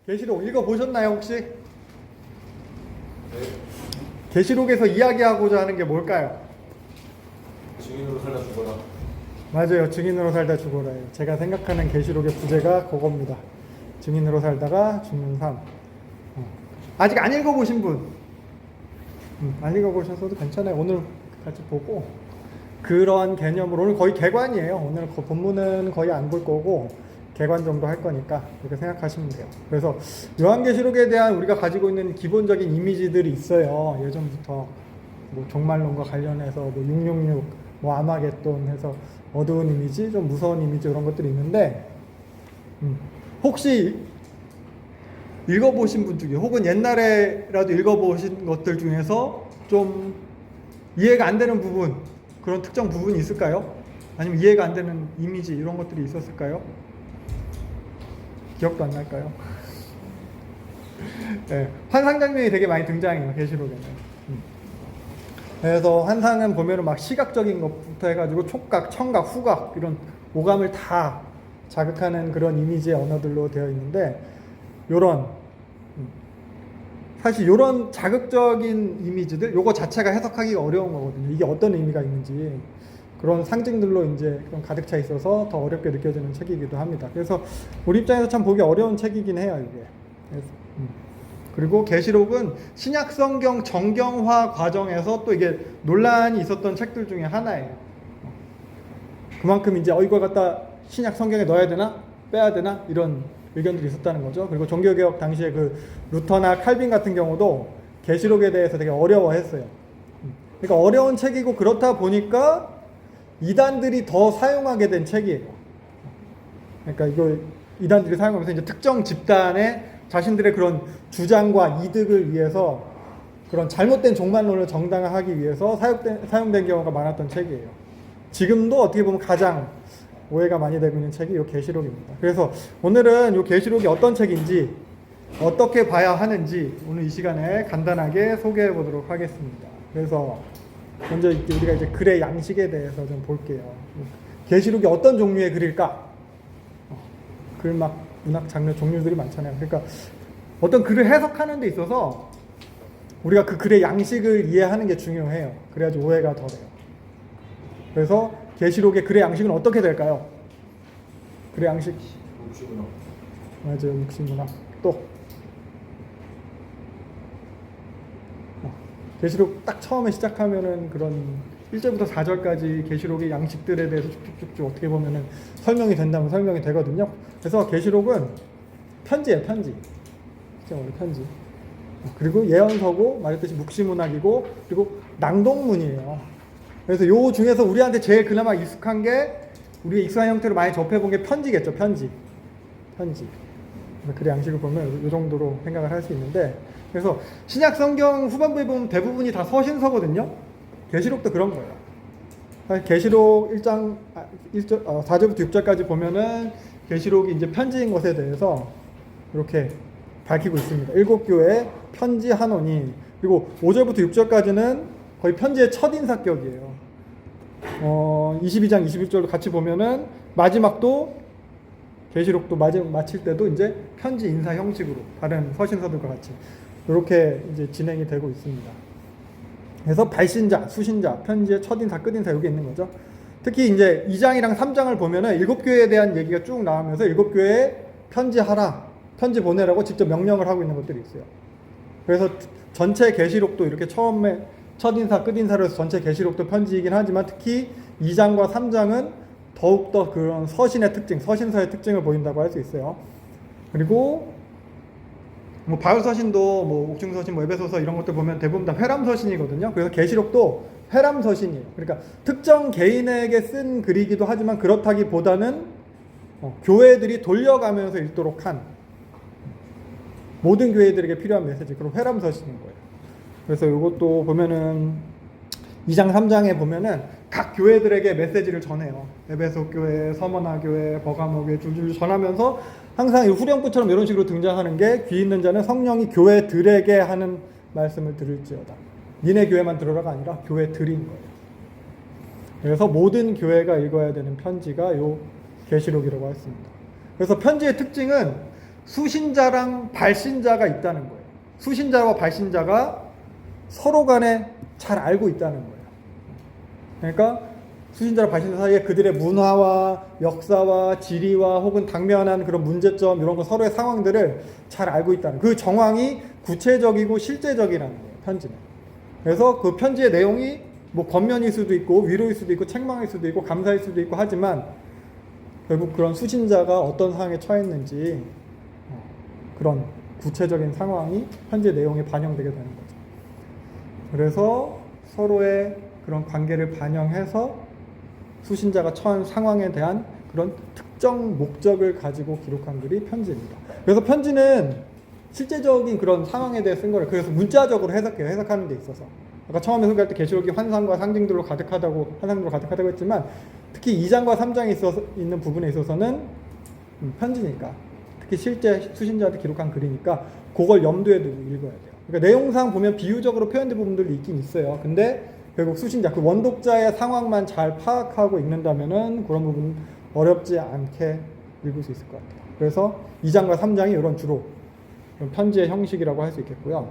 계시록 읽어보셨나요 혹시? 네. 계시록에서 이야기하고자 하는 게 뭘까요? 증인으로 살다 죽어라. 맞아요. 증인으로 살다 죽어라예요. 제가 생각하는 계시록의 부제가 그겁니다. 증인으로 살다가 죽는 삶. 아직 안 읽어보신 분? 안 읽어보셔서도 괜찮아요. 오늘 같이 보고 그런 개념으로 오늘 거의 개관이에요. 오늘 본문은 거의 안 볼 거고 개관 정도 할 거니까 이렇게 생각하시면 돼요. 그래서 요한계시록에 대한 우리가 가지고 있는 기본적인 이미지들이 있어요. 예전부터 뭐 종말론과 관련해서 뭐 666, 뭐 아마겟돈 해서 어두운 이미지, 좀 무서운 이미지 이런 것들이 있는데 혹시 읽어보신 분 중에 혹은 옛날에라도 읽어보신 것들 중에서 좀 이해가 안 되는 부분, 그런 특정 부분이 있을까요? 아니면 이해가 안 되는 이미지 이런 것들이 있었을까요? 기억도 안 날까요? 네, 환상 장면이 되게 많이 등장해요, 계시록에는. 그래서 환상은 보면은 막 시각적인 것부터 해가지고 촉각, 청각, 후각 이런 오감을 다 자극하는 그런 이미지의 언어들로 되어 있는데 사실 요런 자극적인 이미지들 요거 자체가 해석하기가 어려운 거거든요. 이게 어떤 의미가 있는지 그런 상징들로 이제 좀 가득 차 있어서 더 어렵게 느껴지는 책이기도 합니다. 그래서 우리 입장에서 참 보기 어려운 책이긴 해요, 이게. 그래서, 그리고 계시록은 신약 성경 정경화 과정에서 또 이게 논란이 있었던 책들 중에 하나예요. 그만큼 이제 이걸 갖다 신약 성경에 넣어야 되나 빼야 되나 이런 의견들이 있었다는 거죠. 그리고 종교개혁 당시에 그 루터나 칼빈 같은 경우도 계시록에 대해서 되게 어려워했어요. 그러니까 어려운 책이고 그렇다 보니까 이단들이 더 사용하게 된 책이에요. 그러니까 이거 이단들이 사용하면서 이제 특정 집단의 자신들의 그런 주장과 이득을 위해서 그런 잘못된 종말론을 정당화하기 위해서 사용된 경우가 많았던 책이에요. 지금도 어떻게 보면 가장 오해가 많이 되고 있는 책이 이 계시록입니다. 그래서 오늘은 이 계시록이 어떤 책인지 어떻게 봐야 하는지 오늘 이 시간에 간단하게 소개해 보도록 하겠습니다. 그래서 먼저 우리가 이제 글의 양식에 대해서 좀 볼게요. 계시록이 어떤 종류의 글일까? 문학 장르 종류들이 많잖아요. 그러니까 어떤 글을 해석하는 데 있어서 우리가 그 글의 양식을 이해하는 게 중요해요. 그래야지 오해가 덜해요. 그래서 계시록의 글의 양식은 어떻게 될까요? 글의 양식. 묵시문학. 맞아요. 묵시문학. 또 계시록 딱 처음에 시작하면은 그런 1절부터 4절까지 계시록의 양식들에 대해서 쭉쭉쭉 어떻게 보면은 설명이 된다면 설명이 되거든요. 그래서 계시록은 편지예요, 편지. 진짜 원래 편지. 그리고 예언서고 말했듯이 묵시문학이고 그리고 낭독문이에요. 그래서 요 중에서 우리한테 제일 그나마 익숙한 게 우리가 익숙한 형태로 많이 접해본 게 편지겠죠, 편지. 글의 양식을 보면 이 정도로 생각을 할 수 있는데 그래서 신약 성경 후반부에 보면 대부분이 다 서신서거든요. 계시록도 그런 거예요. 계시록 1장 4절부터 6절까지 보면은 계시록이 이제 편지인 것에 대해서 이렇게 밝히고 있습니다. 7교회 편지 한원이 그리고 5절부터 6절까지는 거의 편지의 첫 인사격이에요. 22장 21절도 같이 보면은 마지막도 계시록도 마칠 때도 이제 편지 인사 형식으로 다른 서신서들과 같이 이렇게 이제 진행이 되고 있습니다. 그래서 발신자, 수신자, 편지의 첫인사, 끝인사 여기 있는 거죠. 특히 이제 2장이랑 3장을 보면은 7교회에 대한 얘기가 쭉 나오면서 7교회에 편지하라, 편지 보내라고 직접 명령을 하고 있는 것들이 있어요. 그래서 전체 계시록도 이렇게 처음에 첫인사, 끝인사로 해서 전체 계시록도 편지이긴 하지만 특히 2장과 3장은 더욱더 그런 서신의 특징, 서신서의 특징을 보인다고 할 수 있어요. 그리고 뭐 바울서신도 뭐 옥중서신, 뭐 에베소서 이런 것들 보면 대부분 다 회람서신이거든요. 그래서 계시록도 회람서신이에요. 그러니까 특정 개인에게 쓴 글이기도 하지만 그렇다기보다는 교회들이 돌려가면서 읽도록 한 모든 교회들에게 필요한 메시지, 그런 회람서신인 거예요. 그래서 이것도 보면은 2장 3장에 보면은 각 교회들에게 메시지를 전해요. 에베소 교회, 서머나 교회, 버가모 교회 줄줄 전하면서 항상 후렴구처럼 이런 식으로 등장하는 게 귀 있는 자는 성령이 교회들에게 하는 말씀을 들을지어다. 니네 교회만 들으라가 아니라 교회들인 거예요. 그래서 모든 교회가 읽어야 되는 편지가 요 계시록이라고 했습니다. 그래서 편지의 특징은 수신자랑 발신자가 있다는 거예요. 수신자와 발신자가 서로 간에 잘 알고 있다는 거예요. 그러니까 수신자와 발신자 사이에 그들의 문화와 역사와 지리와 혹은 당면한 그런 문제점 이런 거 서로의 상황들을 잘 알고 있다는 그 정황이 구체적이고 실제적이라는 거예요. 편지는. 그래서 그 편지의 내용이 뭐 권면일 수도 있고 위로일 수도 있고 책망일 수도 있고 감사일 수도 있고 하지만 결국 그런 수신자가 어떤 상황에 처했는지 그런 구체적인 상황이 편지의 내용에 반영되게 되는 거죠. 그래서 서로의 그런 관계를 반영해서 수신자가 처한 상황에 대한 그런 특정 목적을 가지고 기록한 글이 편지입니다. 그래서 편지는 실제적인 그런 상황에 대해 쓴 거를 그래서 문자적으로 해석해요. 해석하는 데 있어서. 아까 처음에 소개할 때 계시록이 환상과 상징들로 환상들로 가득하다고 했지만 특히 2장과 3장에 있는 부분에 있어서는 편지니까 특히 실제 수신자한테 기록한 글이니까 그걸 염두에 두고 읽어야 돼요. 그러니까 내용상 보면 비유적으로 표현된 부분들이 있긴 있어요. 근데 결국 수신자, 그 원독자의 상황만 잘 파악하고 읽는다면은 그런 부분 어렵지 않게 읽을 수 있을 것 같아요. 그래서 2장과 3장이 이런 주로 편지의 형식이라고 할 수 있겠고요.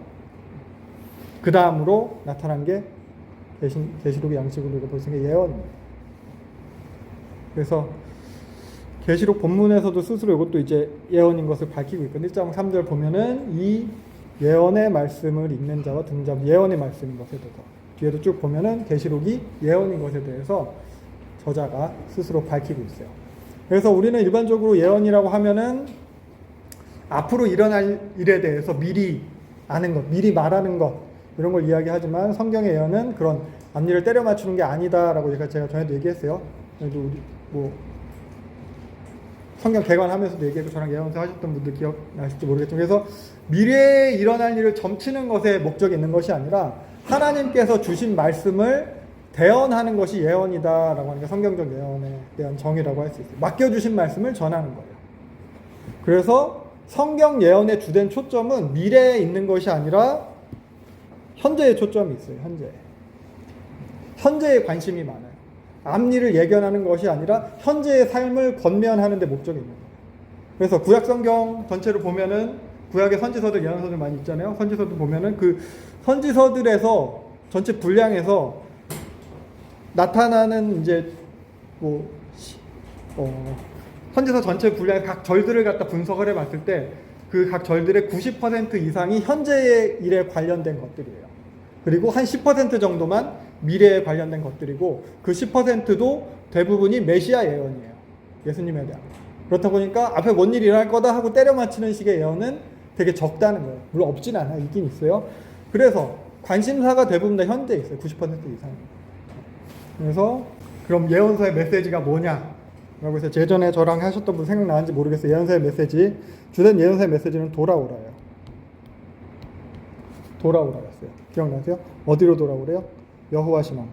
그 다음으로 나타난 게 계시록의 양식으로 볼 수 있는 게 예언입니다. 그래서 계시록 본문에서도 스스로 이것도 이제 예언인 것을 밝히고 있거든요. 1장 3절 보면은 이 예언의 말씀을 읽는 자와 듣는 자, 예언의 말씀인 것에 대해서 뒤에도 쭉 보면은 계시록이 예언인 것에 대해서 저자가 스스로 밝히고 있어요. 그래서 우리는 일반적으로 예언이라고 하면은 앞으로 일어날 일에 대해서 미리 아는 것, 미리 말하는 것 이런 걸 이야기하지만 성경의 예언은 그런 앞일을 때려 맞추는 게 아니다라고 제가 전에도 얘기했어요. 그래도 우리 뭐 성경 개관하면서도 얘기했고 저랑 예언서 하셨던 분들 기억나실지 모르겠지만 그래서 미래에 일어날 일을 점치는 것에 목적이 있는 것이 아니라 하나님께서 주신 말씀을 대언하는 것이 예언이다라고 하는 게 성경적 예언에 대한 정의라고 할 수 있어요. 맡겨주신 말씀을 전하는 거예요. 그래서 성경 예언의 주된 초점은 미래에 있는 것이 아니라 현재에 초점이 있어요. 현재에 관심이 많아요. 앞일을 예견하는 것이 아니라 현재의 삶을 권면하는 데 목적이 있는 거예요. 그래서 구약 성경 전체를 보면은 구약의 선지서들, 예언서들 많이 있잖아요. 선지서들 보면은 그 선지서들에서 전체 분량에서 나타나는 이제 뭐 선지서 전체 분량의 각 절들을 갖다 분석을 해봤을 때 그 각 절들의 90% 이상이 현재의 일에 관련된 것들이에요. 그리고 한 10% 정도만 미래에 관련된 것들이고 그 10%도 대부분이 메시아 예언이에요. 예수님에 대한. 그렇다 보니까 앞에 뭔 일이 일어날 거다 하고 때려 맞히는 식의 예언은 되게 적다는 거예요. 물론 없진 않아요. 있긴 있어요. 그래서 관심사가 대부분 다 현재에 있어요. 90% 이상. 그래서 그럼 예언서의 메시지가 뭐냐? 라고 해서 예전에 저랑 하셨던 분 생각나는지 모르겠어요. 예언서의 메시지. 주된 예언서의 메시지는 돌아오라예요. 돌아오라였어요. 기억나세요? 어디로 돌아오래요? 여호와 신앙.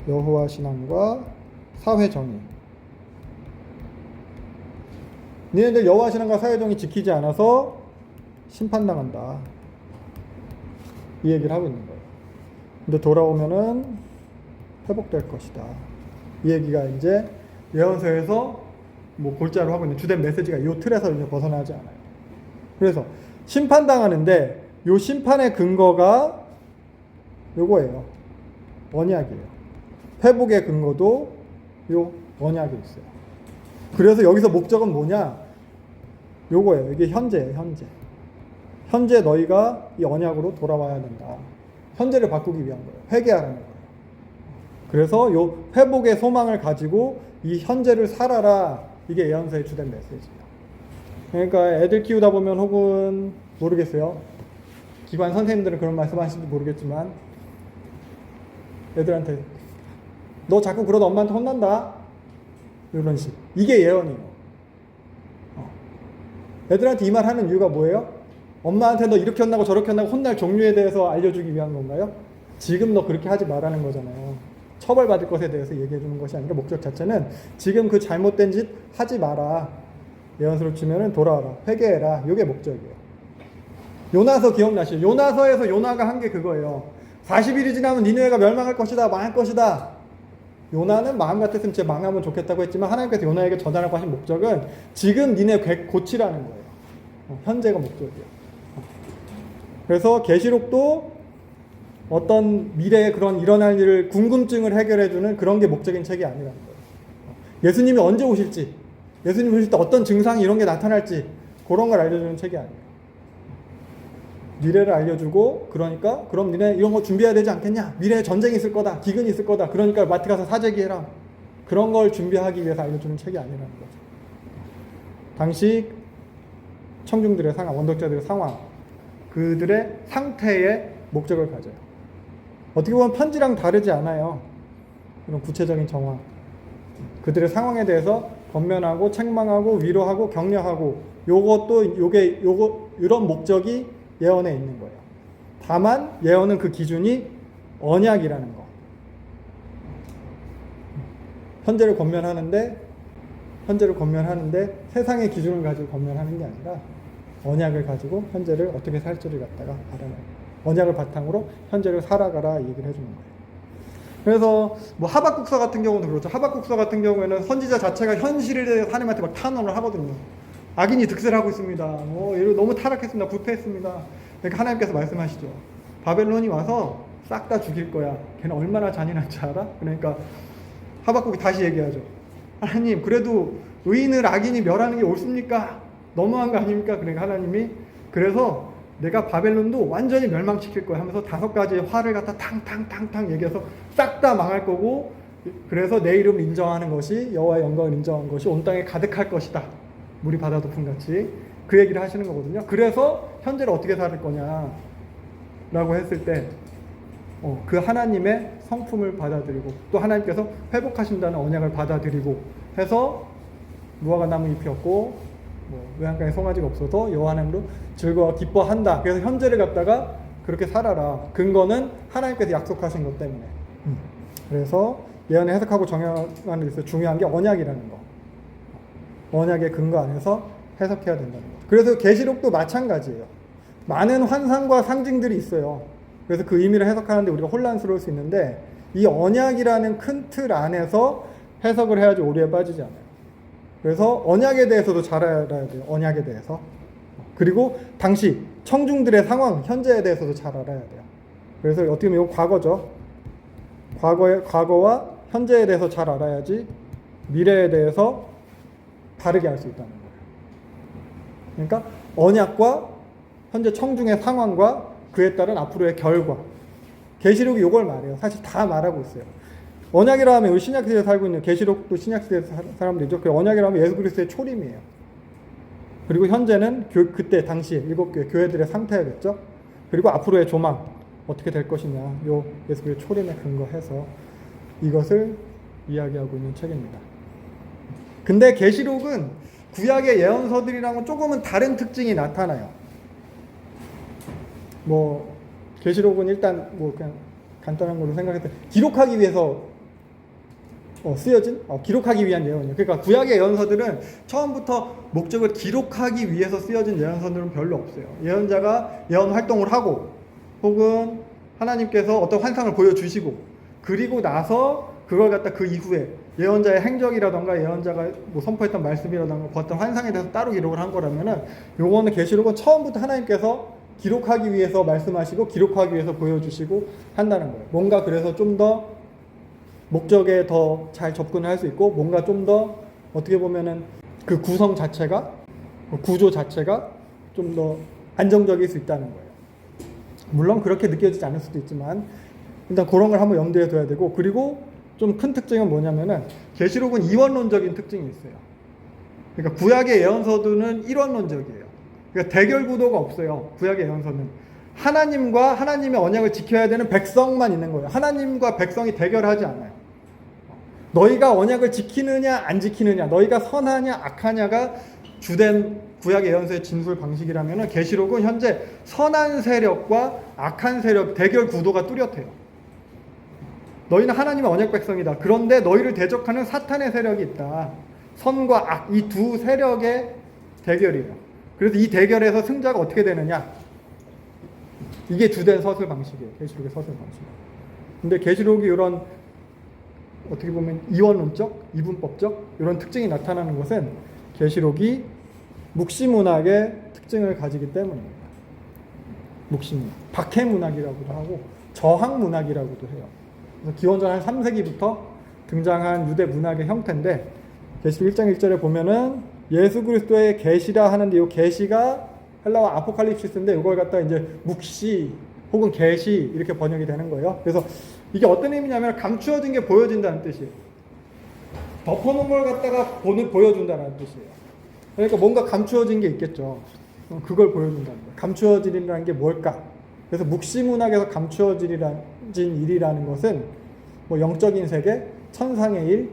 여호와 신앙과 사회 정의. 너희들 여호와 신앙과 사회 정의 지키지 않아서 심판당한다. 이 얘기를 하고 있는 거예요. 근데 돌아오면은 회복될 것이다. 이 얘기가 이제 예언서에서 뭐 골자로 하고 있는 주된 메시지가 이 틀에서 이제 벗어나지 않아요. 그래서 심판당하는데 요 심판의 근거가 요거예요. 언약이에요. 회복의 근거도 요 언약에 있어요. 그래서 여기서 목적은 뭐냐? 요거예요. 이게 현재예요. 현재 너희가 이 언약으로 돌아와야 된다. 현재를 바꾸기 위한 거예요. 회개하라는 거예요. 그래서 요 회복의 소망을 가지고 이 현재를 살아라. 이게 예언서의 주된 메시지예요. 그러니까 애들 키우다 보면 혹은 모르겠어요. 기관 선생님들은 그런 말씀 하시는지 모르겠지만 애들한테 너 자꾸 그러다 엄마한테 혼난다. 이런 식. 이게 예언이에요. 애들한테 이 말 하는 이유가 뭐예요? 엄마한테 너 이렇게 혼나고 저렇게 혼나고 혼날 종류에 대해서 알려주기 위한 건가요? 지금 너 그렇게 하지 말라는 거잖아요. 처벌받을 것에 대해서 얘기해 주는 것이 아니라 목적 자체는 지금 그 잘못된 짓 하지 마라. 예언서로 치면은 돌아와라. 회개해라. 이게 목적이에요. 요나서 기억나시죠? 요나서에서 요나가 한 게 그거예요. 40일이 지나면 니느웨가 멸망할 것이다. 망할 것이다. 요나는 마음 같았으면 진짜 망하면 좋겠다고 했지만 하나님께서 요나에게 전하라고 하신 목적은 지금 니네 고치라는 거예요. 현재가 목적이에요. 그래서 계시록도 어떤 미래에 그런 일어날 일을 궁금증을 해결해주는 그런 게 목적인 책이 아니라는 거예요. 예수님이 언제 오실지, 예수님이 오실 때 어떤 증상이 이런 게 나타날지 그런 걸 알려주는 책이 아니에요. 미래를 알려주고 그러니까 그럼 니네 이런 거 준비해야 되지 않겠냐? 미래에 전쟁이 있을 거다, 기근이 있을 거다. 그러니까 마트 가서 사재기 해라. 그런 걸 준비하기 위해서 알려주는 책이 아니라는 거죠. 당시 청중들의 상황, 원독자들의 상황, 그들의 상태에 목적을 가져요. 어떻게 보면 편지랑 다르지 않아요. 이런 구체적인 정황. 그들의 상황에 대해서 권면하고 책망하고 위로하고 격려하고 요거 이런 목적이 예언에 있는 거예요. 다만 예언은 그 기준이 언약이라는 거. 현재를 권면하는데 세상의 기준을 가지고 권면하는 게 아니라 언약을 가지고 현재를 어떻게 살지를 갖다가 바라는 언약을 바탕으로 현재를 살아가라 이 얘기를 해주는 거예요. 그래서 뭐 하박국서 같은 경우도 그렇죠. 하박국서 같은 경우에는 선지자 자체가 현실에 대해서 하나님한테 막 탄원을 하거든요. 악인이 득세하고 있습니다. 너무 타락했습니다. 부패했습니다. 그러니까 하나님께서 말씀하시죠. 바벨론이 와서 싹 다 죽일 거야. 걔는 얼마나 잔인한지 알아? 그러니까 하박국이 다시 얘기하죠. 하나님, 그래도 의인을 악인이 멸하는 게 옳습니까? 너무한 거 아닙니까? 그러니까 하나님이 그래서 내가 바벨론도 완전히 멸망시킬 거야 하면서 5가지의 화를 갖다 탕탕탕탕 얘기해서 싹 다 망할 거고 그래서 내 이름을 인정하는 것이 여호와의 영광을 인정하는 것이 온 땅에 가득할 것이다. 물이 바다 덮음같이 그 얘기를 하시는 거거든요. 그래서 현재를 어떻게 살 거냐 라고 했을 때 그 하나님의 성품을 받아들이고 또 하나님께서 회복하신다는 언약을 받아들이고 해서 무화과 나무 잎이 없고 외양간에 송아지가 없어서 여호와 하나님으로 즐거워 기뻐한다. 그래서 현재를 갖다가 그렇게 살아라. 근거는 하나님께서 약속하신 것 때문에. 그래서 예언을 해석하고 정형하는 데 있어서 중요한 게 언약이라는 거. 언약의 근거 안에서 해석해야 된다는 거. 그래서 계시록도 마찬가지예요. 많은 환상과 상징들이 있어요. 그래서 그 의미를 해석하는데 우리가 혼란스러울 수 있는데 이 언약이라는 큰 틀 안에서 해석을 해야지 오류에 빠지지 않아요. 그래서 언약에 대해서도 잘 알아야 돼요. 언약에 대해서. 그리고 당시 청중들의 상황, 현재에 대해서도 잘 알아야 돼요. 그래서 어떻게 보면 이거 과거죠. 과거와 현재에 대해서 잘 알아야지 미래에 대해서 다르게 알 수 있다는 거예요. 그러니까 언약과 현재 청중의 상황과 그에 따른 앞으로의 결과. 계시록이 이걸 말해요. 사실 다 말하고 있어요. 언약이라 하면 우리 신약시대에 살고 있는 계시록도 신약시대 사람들이죠. 그 언약이라 하면 예수 그리스도의 초림이에요. 그리고 현재는 그때 당시에 7교회 교회들의 상태겠죠. 그리고 앞으로의 조망 어떻게 될 것이냐. 요 예수 그리스도의 초림에 근거해서 이것을 이야기하고 있는 책입니다. 근데 계시록은 구약의 예언서들이랑은 조금은 다른 특징이 나타나요. 계시록은 일단 그냥 간단한 걸로 생각할 때 기록하기 위해서 쓰여진 기록하기 위한 예언이에요. 그러니까 구약의 예언서들은 처음부터 목적을 기록하기 위해서 쓰여진 예언서들은 별로 없어요. 예언자가 예언 활동을 하고 혹은 하나님께서 어떤 환상을 보여주시고 그리고 나서 그걸 갖다 그 이후에 예언자의 행적이라던가 예언자가 선포했던 말씀이라던가 어떤 환상에 대해서 따로 기록을 한 거라면은 요거는 계시록은 처음부터 하나님께서 기록하기 위해서 말씀하시고 기록하기 위해서 보여주시고 한다는 거예요. 뭔가 그래서 좀 더 목적에 더 잘 접근을 할 수 있고 뭔가 좀 더 어떻게 보면은 그 구성 자체가 구조 자체가 좀 더 안정적일 수 있다는 거예요. 물론 그렇게 느껴지지 않을 수도 있지만 일단 그런 걸 한번 염두에 둬야 되고 그리고 좀 큰 특징은 뭐냐면은 계시록은 이원론적인 특징이 있어요. 그러니까 구약의 예언서들은 일원론적이에요. 그러니까 대결 구도가 없어요. 구약의 예언서는 하나님과 하나님의 언약을 지켜야 되는 백성만 있는 거예요. 하나님과 백성이 대결하지 않아요. 너희가 언약을 지키느냐 안 지키느냐, 너희가 선하냐 악하냐가 주된 구약의 예언서의 진술 방식이라면 계시록은 현재 선한 세력과 악한 세력 대결 구도가 뚜렷해요. 너희는 하나님의 언약 백성이다. 그런데 너희를 대적하는 사탄의 세력이 있다. 선과 악, 이 두 세력의 대결이에요. 그래서 이 대결에서 승자가 어떻게 되느냐? 이게 주된 서술 방식이에요. 계시록의 서술 방식. 근데 계시록이 이런 어떻게 보면 이원론적, 이분법적 이런 특징이 나타나는 것은 계시록이 묵시문학의 특징을 가지기 때문입니다. 묵시문학, 박해문학이라고도 하고 저항문학이라고도 해요. 그래서 기원전 한 3세기부터 등장한 유대 문학의 형태인데 계시록 1장 1절에 보면은 예수 그리스도의 계시라 하는데 이 계시가 헬라어 아포칼립시스인데 이걸 갖다 이제 묵시 혹은 계시 이렇게 번역이 되는 거예요. 그래서 이게 어떤 의미냐면 감추어진 게 보여진다는 뜻이에요. 덮어놓은 걸 갖다가 보여준다는 뜻이에요. 그러니까 뭔가 감추어진 게 있겠죠. 그걸 보여준다는 거예요. 감추어진이라는 게 뭘까? 그래서 묵시문학에서 감추어진 일이라는 것은 뭐 영적인 세계, 천상의 일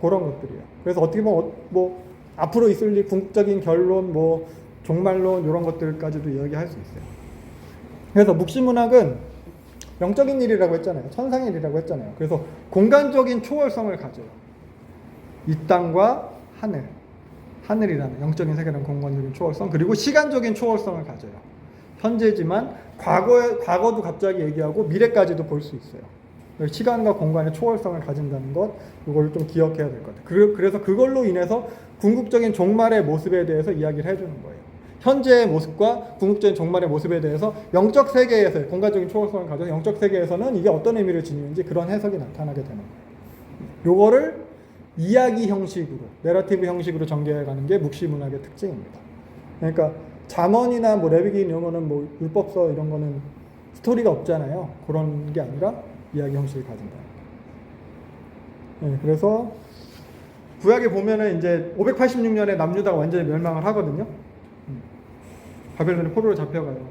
그런 것들이에요. 그래서 어떻게 보면 뭐 앞으로 있을 일, 궁극적인 결론, 뭐 종말론 이런 것들까지도 이야기할 수 있어요. 그래서 묵시문학은 영적인 일이라고 했잖아요. 천상의 일이라고 했잖아요. 그래서 공간적인 초월성을 가져요. 이 땅과 하늘이라는 영적인 세계는 공간적인 초월성, 그리고 시간적인 초월성을 가져요. 현재지만 과거도 갑자기 얘기하고 미래까지도 볼 수 있어요. 시간과 공간의 초월성을 가진다는 것, 이걸 좀 기억해야 될 것 같아요. 그래서 그걸로 인해서 궁극적인 종말의 모습에 대해서 이야기를 해주는 거예요. 현재의 모습과 궁극적인 종말의 모습에 대해서 영적 세계에서 공간적인 초월성을 가져서 영적 세계에서는 이게 어떤 의미를 지니는지 그런 해석이 나타나게 되는 거예요. 요거를 이야기 형식으로, 내러티브 형식으로 전개해가는 게 묵시문학의 특징입니다. 그러니까 잠언이나 뭐 레위기 이런 거는 뭐 율법서 이런 거는 스토리가 없잖아요. 그런 게 아니라 이야기 형식을 가진다. 네, 그래서 구약에 보면은 이제 586년에 남유다가 완전히 멸망을 하거든요. 바벨론의 포로로 잡혀가요.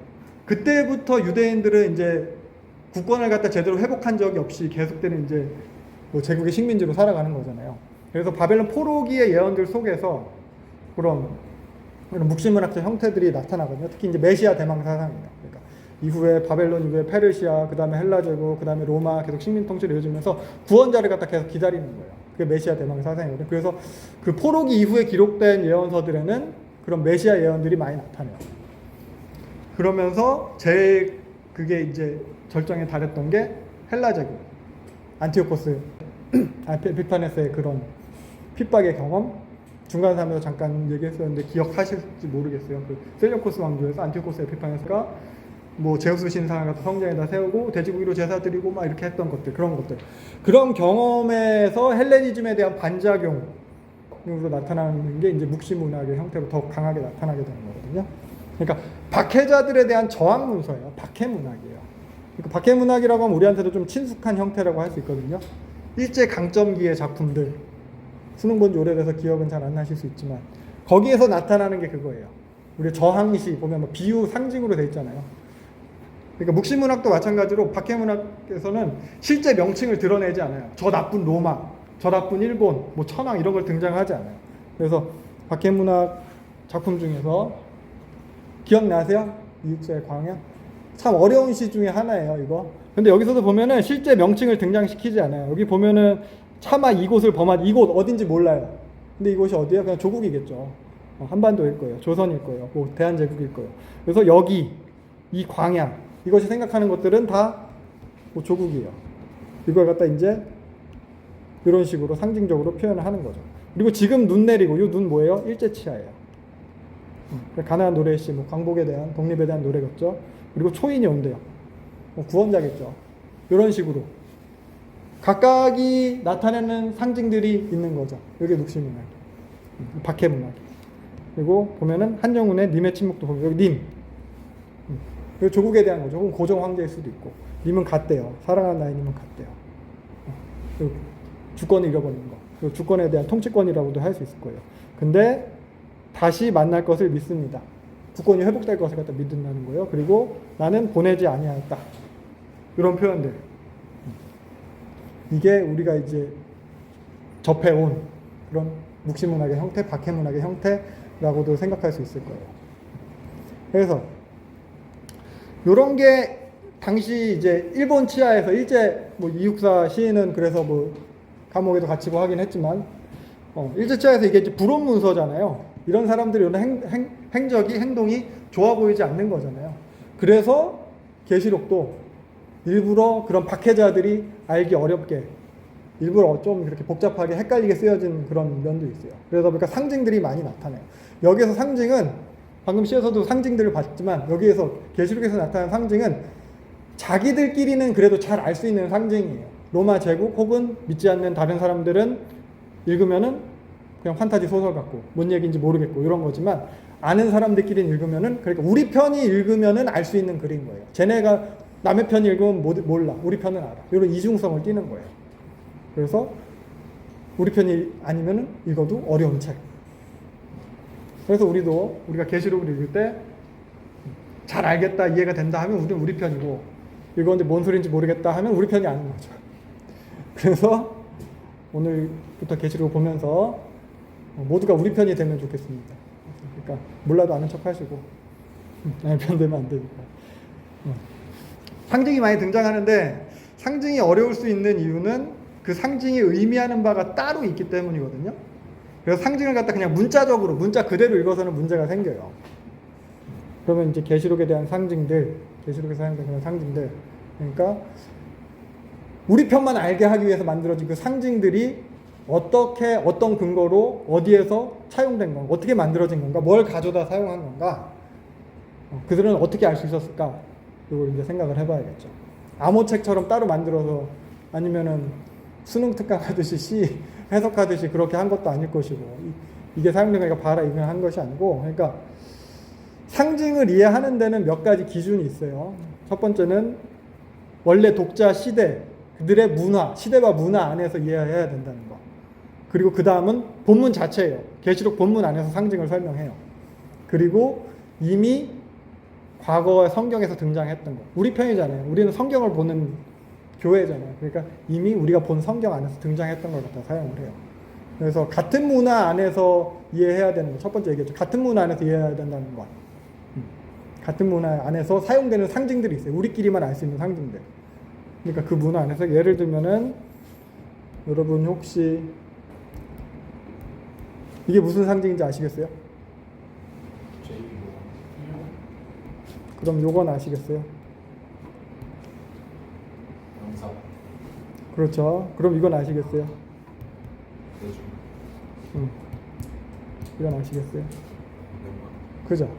그때부터 유대인들은 이제 국권을 갖다 제대로 회복한 적이 없이 계속되는 이제 뭐 제국의 식민지로 살아가는 거잖아요. 그래서 바벨론 포로기의 예언들 속에서 그런 묵시문학적 형태들이 나타나거든요. 특히 이제 메시아 대망 사상이에요. 그러니까 이후에 바벨론 이후에 페르시아, 그 다음에 헬라 제국, 그 다음에 로마 계속 식민 통치를 이어지면서 구원자를 갖다 계속 기다리는 거예요. 그게 메시아 대망 사상이거든요. 그래서 그 포로기 이후에 기록된 예언서들에는 그런 메시아 예언들이 많이 나타나요. 그러면서 그게 이제 절정에 달했던 게 헬라 제국, 안티오코스 에피파네스의 그런 핍박의 경험, 중간 삼에서 잠깐 얘기했었는데 기억하실지 모르겠어요. 그 셀레우코스 왕조에서 안티오코스 에피파네스가 뭐 제우스 신상을 갖다 성전에다 세우고 돼지고기로 제사 드리고 막 이렇게 했던 것들, 그런 경험에서 헬레니즘에 대한 반작용으로 나타나는 게 이제 묵시문학의 형태로 더 강하게 나타나게 되는 거거든요. 그러니까 박해자들에 대한 저항 문서예요. 박해문학이에요. 그러니까 박해문학이라고 하면 우리한테도 좀 친숙한 형태라고 할 수 있거든요. 일제 강점기의 작품들, 수능 본지 오래돼서 기억은 잘 안 나실 수 있지만 거기에서 나타나는 게 그거예요. 우리 저항시 보면 뭐 비유 상징으로 돼 있잖아요. 그러니까 묵시문학도 마찬가지로 박해문학에서는 실제 명칭을 드러내지 않아요. 저 나쁜 로마, 저 나쁜 일본, 뭐 천황 이런 걸 등장하지 않아요. 그래서 박해문학 작품 중에서 기억나세요? 이육서의 광야? 참 어려운 시 중에 하나예요, 이거. 근데 여기서도 보면은 실제 명칭을 등장시키지 않아요. 여기 보면은 차마 이곳을 범한, 이곳 어딘지 몰라요. 근데 이곳이 어디예요? 그냥 조국이겠죠. 한반도일 거예요. 조선일 거예요. 뭐 대한제국일 거예요. 그래서 여기, 이 광야, 이것이 생각하는 것들은 다 뭐 조국이에요. 이걸 갖다 이제 이런 식으로 상징적으로 표현을 하는 거죠. 그리고 지금 눈 내리고, 이 눈 뭐예요? 일제치하예요. 가나안 노래시, 뭐 광복에 대한, 독립에 대한 노래겠죠. 그리고 초인이 온대요. 뭐 구원자겠죠. 이런 식으로 각각이 나타내는 상징들이 있는 거죠. 이게 묵시문학, 박해문학. 그리고 보면은 한영훈의 님의 침묵도 보면 여기 님, 그리고 조국에 대한 거죠. 혹은 고종 황제일 수도 있고, 님은 갔대요. 사랑하는 나의 님은 갔대요. 그리고 주권을 잃어버리는 거, 그리고 주권에 대한 통치권이라고도 할 수 있을 거예요. 근데 다시 만날 것을 믿습니다. 주권이 회복될 것을 갖다 믿는다는 거예요. 그리고 나는 보내지 아니하였다. 이런 표현들. 이게 우리가 이제 접해온 그런 묵시문학의 형태, 박해문학의 형태라고도 생각할 수 있을 거예요. 그래서 이런 게 당시 이제 일본 치하에서 일제 뭐 이육사 시인은 그래서 뭐 감옥에도 갇히고 하긴 했지만 일제 치하에서 이게 이제 불온 문서잖아요. 이런 사람들이 이런 행동이 좋아 보이지 않는 거잖아요. 그래서 계시록도 일부러 그런 박해자들이 알기 어렵게 일부러 좀 그렇게 복잡하게 헷갈리게 쓰여진 그런 면도 있어요. 그러다 보니까 상징들이 많이 나타나요. 여기에서 상징은 방금 시에서도 상징들을 봤지만 여기에서 계시록에서 나타난 상징은 자기들끼리는 그래도 잘 알 수 있는 상징이에요. 로마 제국 혹은 믿지 않는 다른 사람들은 읽으면은 그냥 판타지 소설 같고 뭔 얘기인지 모르겠고 이런 거지만 아는 사람들끼리 읽으면은 그러니까 우리 편이 읽으면은 알 수 있는 글인 거예요. 쟤네가 남의 편 읽으면 몰라. 우리 편은 알아. 이런 이중성을 띠는 거예요. 그래서 우리 편이 아니면은 읽어도 어려운 책. 그래서 우리가 계시록을 읽을 때 잘 알겠다, 이해가 된다 하면 우리는 우리 편이고 읽었는데 뭔 소리인지 모르겠다 하면 우리 편이 아닌 거죠. 그래서 오늘부터 계시록을 보면서 모두가 우리 편이 되면 좋겠습니다. 그러니까 몰라도 아는 척 하시고 남의 편 되면 안 되니까. 상징이 많이 등장하는데 상징이 어려울 수 있는 이유는 그 상징이 의미하는 바가 따로 있기 때문이거든요. 그래서 상징을 갖다 그냥 문자적으로 문자 그대로 읽어서는 문제가 생겨요. 그러면 이제 계시록에 대한 상징들, 계시록에 사용된 그런 상징들, 그러니까 우리 편만 알게 하기 위해서 만들어진 그 상징들이 어떻게 어떤 근거로 어디에서 차용된 건가, 어떻게 만들어진 건가, 뭘 가져다 사용한 건가, 그들은 어떻게 알 수 있었을까, 이걸 이제 생각을 해봐야겠죠. 암호책처럼 따로 만들어서 아니면은 수능 특강 하듯이 시 해석하듯이 그렇게 한 것도 아닐 것이고 이게 사용된 거니까 봐라 이걸 한 것이 아니고 그러니까 상징을 이해하는 데는 몇 가지 기준이 있어요. 첫 번째는 원래 독자 시대 그들의 문화 시대와 문화 안에서 이해해야 된다는 거. 그리고 그 다음은 본문 자체예요. 계시록 본문 안에서 상징을 설명해요. 그리고 이미 과거의 성경에서 등장했던 거. 우리 편이잖아요. 우리는 성경을 보는 교회잖아요. 그러니까 이미 우리가 본 성경 안에서 등장했던 걸 갖다 사용을 해요. 그래서 같은 문화 안에서 이해해야 되는 거. 첫 번째 얘기했죠. 같은 문화 안에서 이해해야 된다는 거. 같은 문화 안에서 사용되는 상징들이 있어요. 우리끼리만 알 수 있는 상징들. 그러니까 그 문화 안에서 예를 들면은 여러분 혹시 이게 무슨 상징인지 아시겠어요? 그럼 요건 아시겠어요? 영사. 그렇죠. 그럼 이건 아시겠어요? 이건 아시겠어요? 그죠?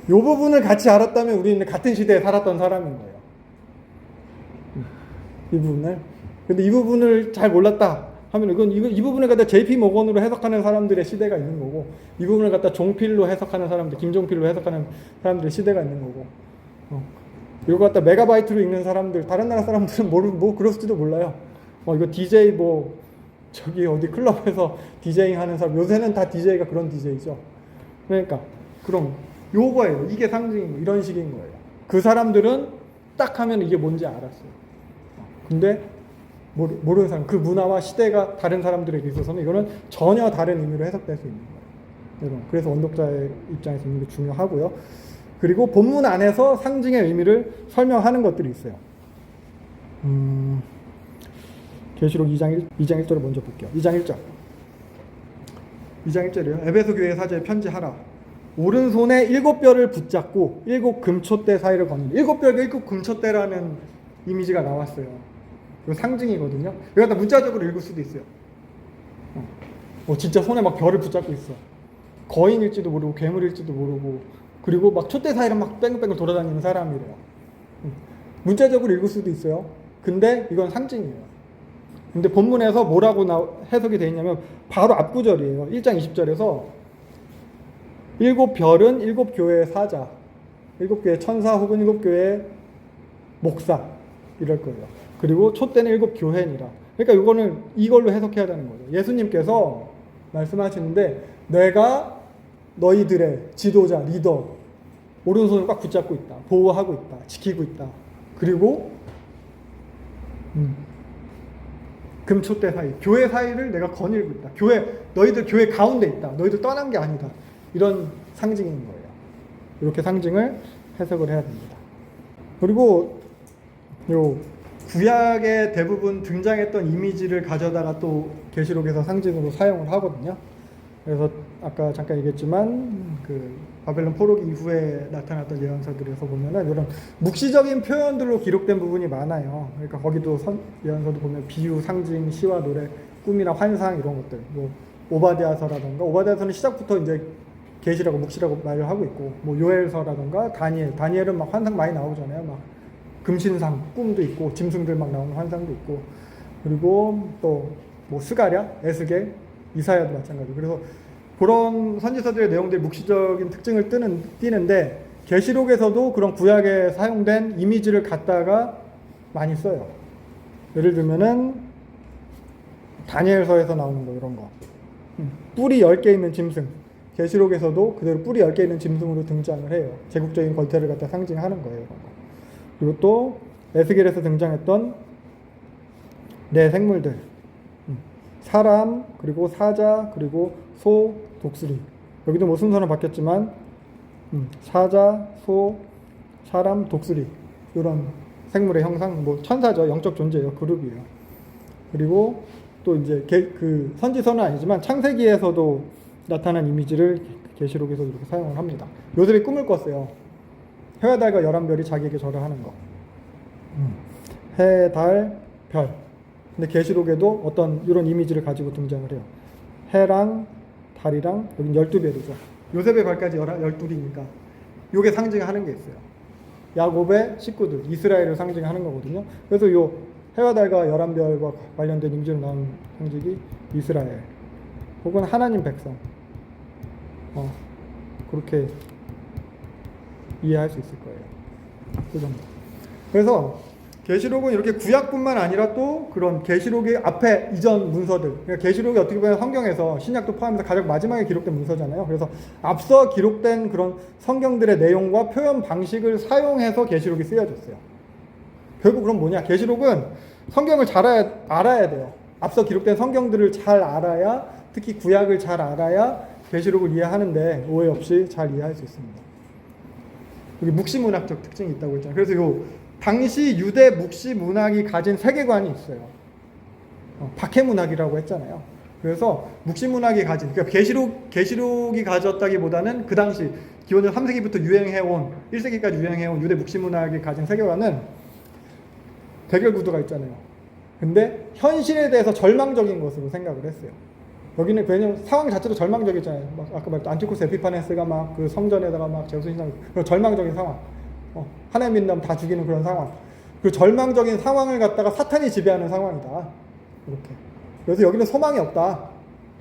요 부분을 같이 알았다면 우리는 같은 시대에 살았던 사람인 거예요. 이 부분을. 근데 이 부분을 잘 몰랐다 하면 이 부분을 갖다 JP 모건으로 해석하는 사람들의 시대가 있는 거고 이 부분을 갖다 종필로 해석하는 사람들, 김종필로 해석하는 사람들의 시대가 있는 거고 이거 갖다 메가바이트로 읽는 사람들, 다른 나라 사람들은 뭐 그럴지도 몰라요. 이거 DJ 저기 어디 클럽에서 디제잉 하는 사람, 요새는 다 DJ가 그런 DJ죠. 그러니까 그럼 요거예요. 이게 상징인 이런 식인 거예요. 그 사람들은 딱 하면 이게 뭔지 알았어요. 근데 모르는 사람, 그 문화와 시대가 다른 사람들에게 있어서는 이거는 전혀 다른 의미로 해석될 수 있는 거예요. 그래서 원독자의 입장에서 있는 게 중요하고요. 그리고 본문 안에서 상징의 의미를 설명하는 것들이 있어요. 계시록 2장 1절을 먼저 볼게요. 2장 1절. 2장 1절이요. 에베소 교회 사제에 편지하라. 오른손에 7뼈를 붙잡고 7 금촛대 사이를 거니라. 7뼈가 7 금촛대라는 이미지가 나왔어요. 그 상징이거든요. 이거 문자적으로 읽을 수도 있어요. 진짜 손에 막 별을 붙잡고 있어. 거인일지도 모르고 괴물일지도 모르고 그리고 막 촛대 사이를 막 뺑글뺑글 돌아다니는 사람이래요. 문자적으로 읽을 수도 있어요. 근데 이건 상징이에요. 근데 본문에서 뭐라고 해석이 되어 있냐면 바로 앞구절이에요. 1장 20절에서 7별은 7교회의 사자, 7교회의 천사 혹은 7교회의 목사 이럴 거예요. 그리고 촛대는 7교회니라. 그러니까 이걸로 해석해야 되는 거죠. 예수님께서 말씀하시는데 내가 너희들의 지도자, 리더, 오른손을 꽉 붙잡고 있다. 보호하고 있다. 지키고 있다. 그리고 금촛대 사이, 교회 사이를 내가 거닐고 있다. 너희들 교회 가운데 있다. 너희들 떠난 게 아니다. 이런 상징인 거예요. 이렇게 상징을 해석을 해야 됩니다. 그리고 구약에 대부분 등장했던 이미지를 가져다가 또 계시록에서 상징으로 사용을 하거든요. 그래서 아까 잠깐 얘기했지만 그 바벨론 포로기 이후에 나타났던 예언서들에서 보면은 이런 묵시적인 표현들로 기록된 부분이 많아요. 그러니까 거기도 예언서도 보면 비유, 상징, 시와 노래, 꿈이나 환상 이런 것들. 뭐 오바댜서라던가 오바댜서는 시작부터 이제 계시라고 묵시라고 말을 하고 있고 뭐 요엘서라던가 다니엘은 막 환상 많이 나오잖아요. 막 금신상, 꿈도 있고 짐승들 막 나오는 환상도 있고 그리고 또 뭐 스가랴, 에스겔, 이사야도 마찬가지고 그래서 그런 선지서들의 내용들이 묵시적인 특징을 띠는데 계시록에서도 그런 구약에 사용된 이미지를 갖다가 많이 써요. 예를 들면은 다니엘서에서 나오는 거 이런 거 뿔이 10개 있는 짐승 계시록에서도 그대로 뿔이 10개 있는 짐승으로 등장을 해요. 제국적인 권태를 갖다 상징하는 거예요. 이런 거. 그리고 또 에스겔에서 등장했던 네 생물들 사람 그리고 사자 그리고 소 독수리 여기도 뭐 순서는 바뀌었지만 사자 소 사람 독수리 이런 생물의 형상 뭐 천사죠. 영적 존재예요. 그룹이에요. 그리고 또 이제 그 선지서는 아니지만 창세기에서도 나타난 이미지를 계시록에서 이렇게 사용을 합니다. 요셉이 꿈을 꿨어요. 해와 달과 11별이 자기에게 절하하는 거. 해, 달, 별. 근데 계시록에도 어떤 이런 이미지를 가지고 등장을 해요. 해랑 달이랑 여긴 12별이죠. 요셉의 발까지 12이니까 요게 상징하는 게 있어요. 야곱의 식구들, 이스라엘을 상징하는 거거든요. 그래서 요 해와 달과 11별과 관련된 이미지로 나오는 상징이 이스라엘 혹은 하나님 백성 그렇게 이해할 수 있을 거예요. 그 정도. 그래서 계시록은 이렇게 구약뿐만 아니라 또 그런 계시록의 앞에 이전 문서들 그러니까 계시록이 어떻게 보면 성경에서 신약도 포함해서 가장 마지막에 기록된 문서잖아요. 그래서 앞서 기록된 그런 성경들의 내용과 표현 방식을 사용해서 계시록이 쓰여졌어요. 결국 그럼 뭐냐? 계시록은 성경을 잘 알아야 돼요. 앞서 기록된 성경들을 잘 알아야 특히 구약을 잘 알아야 계시록을 이해하는데 오해 없이 잘 이해할 수 있습니다. 여기 묵시문학적 특징이 있다고 했잖아요. 그래서 요 당시 유대 묵시 문학이 가진 세계관이 있어요. 박해문학이라고 했잖아요. 그래서 묵시 문학이 가진 그러니까 계시록이 가졌다기보다는 그 당시 기원전 3세기부터 유행해온 1세기까지 유행해온 유대 묵시 문학이 가진 세계관은 대결 구도가 있잖아요. 근데 현실에 대해서 절망적인 것으로 생각을 했어요. 여기는 왜냐면 상황 자체도 절망적이잖아요. 막 아까 말했던 안티코스 에피파네스가 막 그 성전에다가 막 제우스 신상 그런 절망적인 상황. 하나님 믿는 다 죽이는 그런 상황. 그 절망적인 상황을 갖다가 사탄이 지배하는 상황이다. 이렇게. 그래서 여기는 소망이 없다.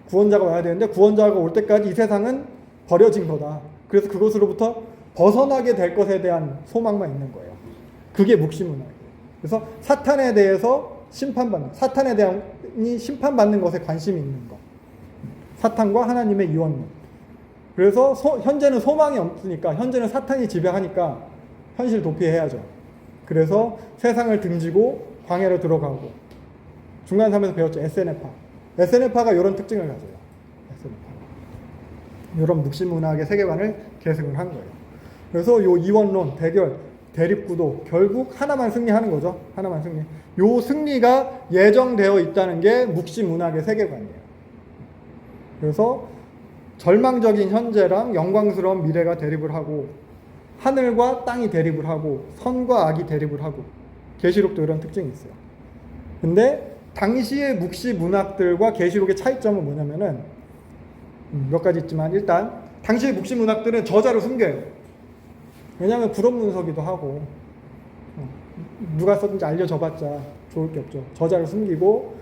구원자가 와야 되는데 구원자가 올 때까지 이 세상은 버려진 거다. 그래서 그것으로부터 벗어나게 될 것에 대한 소망만 있는 거예요. 그게 묵시문학이에요. 그래서 사탄에 대해서 사탄에 대한 심판받는 것에 관심이 있는 것. 사탄과 하나님의 이원론. 그래서 현재는 소망이 없으니까 현재는 사탄이 지배하니까 현실 도피해야죠. 그래서 세상을 등지고 광야로 들어가고 중간 3에서 배웠죠. 에세네파가 이런 특징을 가져요. 에세네파가 이런 묵시문학의 세계관을 계승을 한 거예요. 그래서 요 이원론, 대결, 대립구도 결국 하나만 승리하는 거죠. 하나만 승리. 요 승리가 예정되어 있다는 게 묵시문학의 세계관이에요. 그래서 절망적인 현재랑 영광스러운 미래가 대립을 하고 하늘과 땅이 대립을 하고 선과 악이 대립을 하고 계시록도 이런 특징이 있어요. 근데 당시의 묵시 문학들과 계시록의 차이점은 뭐냐면은 몇 가지 있지만 일단 당시의 묵시 문학들은 저자를 숨겨요. 왜냐하면 불업문서기도 하고 누가 썼는지 알려져봤자 좋을 게 없죠. 저자를 숨기고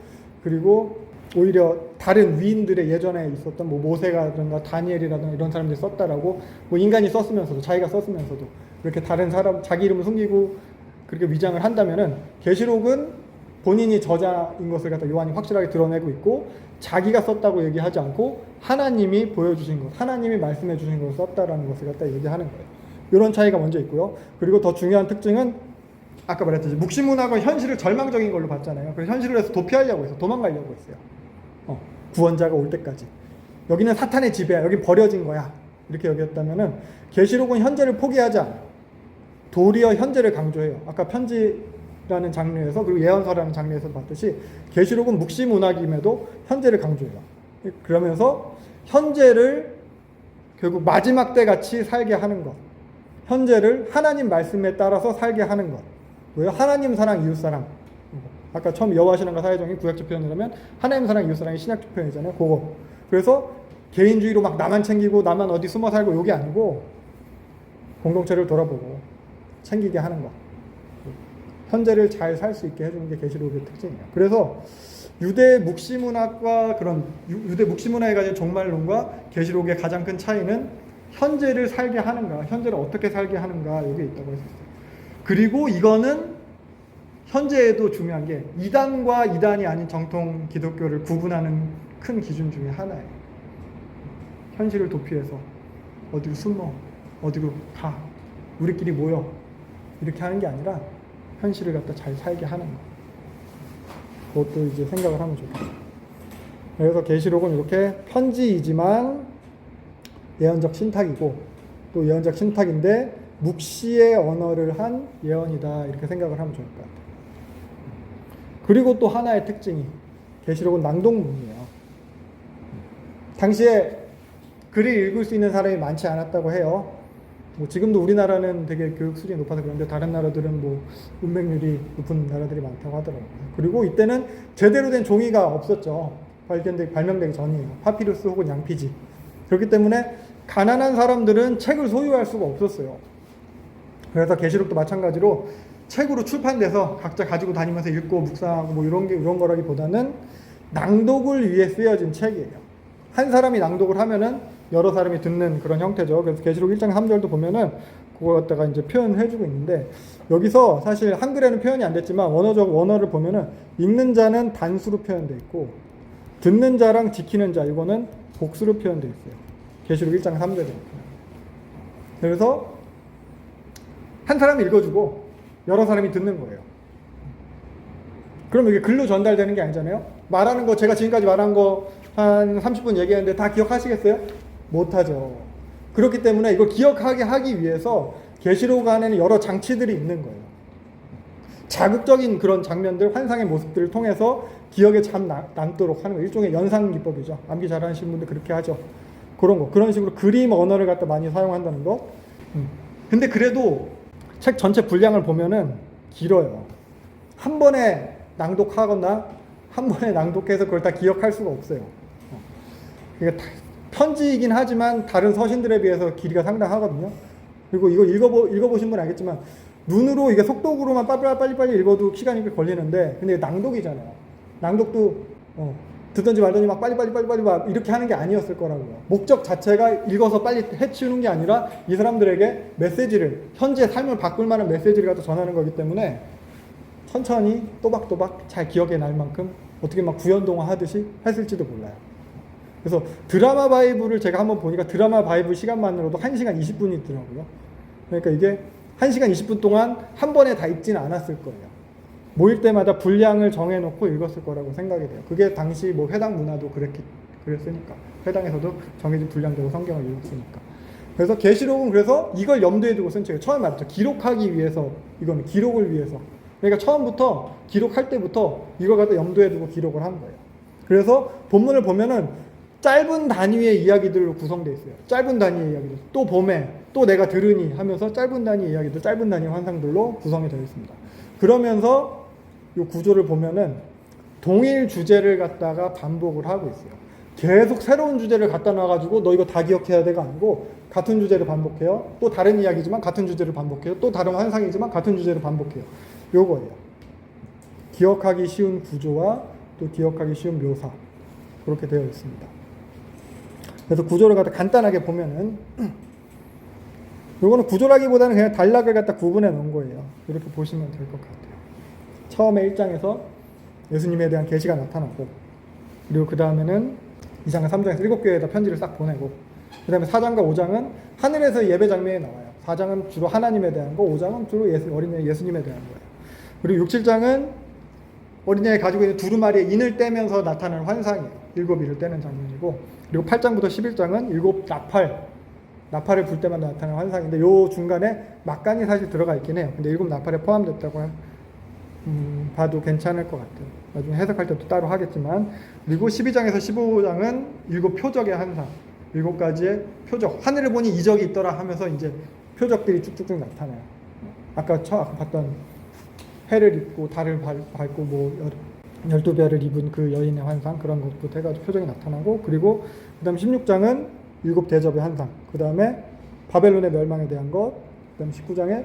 그리고 오히려 다른 위인들의 예전에 있었던 뭐 모세라든가 다니엘이라든가 이런 사람들이 썼다라고 뭐 인간이 썼으면서도 자기가 썼으면서도 그렇게 다른 사람 자기 이름을 숨기고 그렇게 위장을 한다면은 계시록은 본인이 저자인 것을 갖다 요한이 확실하게 드러내고 있고 자기가 썼다고 얘기하지 않고 하나님이 보여주신 것, 하나님이 말씀해 주신 것을 썼다라는 것을 갖다 얘기하는 거예요. 이런 차이가 먼저 있고요. 그리고 더 중요한 특징은 아까 말했듯이 묵시문학은 현실을 절망적인 걸로 봤잖아요. 그래서 현실을 해서 도피하려고 해서 도망가려고 했어요. 구원자가 올 때까지. 여기는 사탄의 지배야. 여기 버려진 거야. 이렇게 여겼다면은 계시록은 현재를 포기하지 않아요. 도리어 현재를 강조해요. 아까 편지라는 장르에서 그리고 예언서라는 장르에서 봤듯이 계시록은 묵시문학임에도 현재를 강조해요. 그러면서 현재를 결국 마지막 때 같이 살게 하는 것. 현재를 하나님 말씀에 따라서 살게 하는 것. 왜요? 하나님 사랑, 이웃 사랑. 아까 처음 여호와 신앙과 사회정의 구약적 표현이라면 하나님 사랑, 이웃 사랑이 신약적 표현이잖아요. 그거. 그래서 개인주의로 막 나만 챙기고 나만 어디 숨어 살고 이게 아니고 공동체를 돌아보고 챙기게 하는 것. 현재를 잘 살 수 있게 해주는 게 계시록의 특징이에요. 그래서 유대 묵시문학과 그런 유대 묵시문화에 가진 종말론과 계시록의 가장 큰 차이는 현재를 살게 하는가, 현재를 어떻게 살게 하는가 여기에 있다고 했었어요. 그리고 이거는 현재에도 중요한 게 이단과 이단이 아닌 정통 기독교를 구분하는 큰 기준 중에 하나예요. 현실을 도피해서 어디로 숨어, 어디로 가, 우리끼리 모여 이렇게 하는 게 아니라 현실을 갖다 잘 살게 하는 거. 그것도 이제 생각을 하면 좋겠죠. 그래서 계시록은 이렇게 편지이지만 예언적 신탁이고 또 예언적 신탁인데 묵시의 언어를 한 예언이다 이렇게 생각을 하면 좋을 것 같아요. 그리고 또 하나의 특징이 계시록은 낭독문이에요. 당시에 글을 읽을 수 있는 사람이 많지 않았다고 해요. 뭐 지금도 우리나라는 되게 교육 수준이 높아서 그런데 다른 나라들은 뭐 문맹률이 높은 나라들이 많다고 하더라고요. 그리고 이때는 제대로 된 종이가 없었죠. 발명되기 전이에요. 파피루스 혹은 양피지. 그렇기 때문에 가난한 사람들은 책을 소유할 수가 없었어요. 그래서 계시록도 마찬가지로 책으로 출판돼서 각자 가지고 다니면서 읽고 묵상하고 뭐 이런 거라기보다는 낭독을 위해 쓰여진 책이에요. 한 사람이 낭독을 하면은 여러 사람이 듣는 그런 형태죠. 그래서 계시록 1장 3절도 보면은 그걸 갖다가 이제 표현해주고 있는데 여기서 사실 한글에는 표현이 안 됐지만 원어를 보면은 읽는 자는 단수로 표현되어 있고 듣는 자랑 지키는 자 이거는 복수로 표현되어 있어요. 계시록 1장 3절에. 그래서 한 사람이 읽어주고 여러 사람이 듣는 거예요. 그럼 이게 글로 전달되는 게 아니잖아요. 말하는 거 제가 지금까지 말한 거 한 30분 얘기했는데 다 기억하시겠어요? 못하죠. 그렇기 때문에 이걸 기억하게 하기 위해서 계시록 안에는 여러 장치들이 있는 거예요. 자극적인 그런 장면들, 환상의 모습들을 통해서 기억에 참 남도록 하는 거. 일종의 연상 기법이죠. 암기 잘하시는 분들 그렇게 하죠. 그런 거. 그런 식으로 그림 언어를 갖다 많이 사용한다는 거. 근데 그래도 책 전체 분량을 보면은 길어요. 한 번에 낭독하거나 한 번에 낭독해서 그걸 다 기억할 수가 없어요. 그러니까 편지이긴 하지만 다른 서신들에 비해서 길이가 상당하거든요. 그리고 이거 읽어보신 분 알겠지만 눈으로 이게 속독으로만 빨리빨리 읽어도 시간이 꽤 걸리는데 근데 낭독이잖아요. 낭독도 듣든지 말든지 막 빨리 막 이렇게 하는 게 아니었을 거라고요. 목적 자체가 읽어서 빨리 해치우는 게 아니라 이 사람들에게 메시지를 현재 삶을 바꿀 만한 메시지를 갖다 전하는 거기 때문에 천천히 또박또박 잘 기억에 날 만큼 어떻게 막 구연동화 하듯이 했을지도 몰라요. 그래서 드라마 바이블을 제가 한번 보니까 드라마 바이블 시간만으로도 1시간 20분이 있더라고요. 그러니까 이게 1시간 20분 동안 한 번에 다 읽지는 않았을 거예요. 모일 때마다 분량을 정해놓고 읽었을 거라고 생각이 돼요. 그게 당시 뭐 회당 문화도 그랬으니까. 회당에서도 정해진 분량대로 성경을 읽었으니까. 그래서 계시록은 그래서 이걸 염두에 두고 쓴 책이에요. 처음에 말했죠. 기록하기 위해서, 이거는 기록을 위해서. 그러니까 처음부터 기록할 때부터 이걸 갖다 염두에 두고 기록을 한 거예요. 그래서 본문을 보면은 짧은 단위의 이야기들로 구성되어 있어요. 짧은 단위의 이야기들. 또 봄에 또 내가 들으니 하면서 짧은 단위의 이야기들, 짧은 단위의 환상들로 구성이 되어 있습니다. 그러면서 이 구조를 보면은 동일 주제를 갖다가 반복을 하고 있어요. 계속 새로운 주제를 갖다 놔가지고 너 이거 다 기억해야 돼가 아니고 같은 주제를 반복해요. 또 다른 이야기지만 같은 주제를 반복해요. 또 다른 환상이지만 같은 주제를 반복해요. 요거예요. 기억하기 쉬운 구조와 또 기억하기 쉬운 묘사 그렇게 되어 있습니다. 그래서 구조를 갖다 간단하게 보면은 요거는 구조라기보다는 그냥 단락을 갖다 구분해 놓은 거예요. 이렇게 보시면 될 것 같아요. 처음에 1장에서 예수님에 대한 계시가 나타나고 그리고 그 다음에는 2장과 3장에서 7교회에다 편지를 싹 보내고 그 다음에 4장과 5장은 하늘에서 예배 장면이 나와요. 4장은 주로 하나님에 대한 거, 5장은 주로 어린애 예수님에 대한 거예요. 그리고 6, 7장은 어린애가 가지고 있는 두루마리에 인을 떼면서 나타나는 환상이에요. 7이를 떼는 장면이고 그리고 8장부터 11장은 7 나팔을 불 때마다 나타나는 환상인데 요 중간에 막간이 사실 들어가 있긴 해요. 근데 7 나팔에 포함됐다고 봐도 괜찮을 것 같아요. 나중에 해석할 때도 따로 하겠지만 그리고 12장에서 15장은 7 표적의 환상 7가지의 표적. 하늘을 보니 이적이 있더라 하면서 이제 표적들이 쭉쭉쭉 나타나요. 아까 봤던 해를 입고 달을 밟고 뭐 12별을 입은 그 여인의 환상 그런 것부터 해가지고 표적이 나타나고, 그리고 그 다음 16장은 7대접의 환상, 그 다음에 바벨론의 멸망에 대한 것, 그 다음 19장에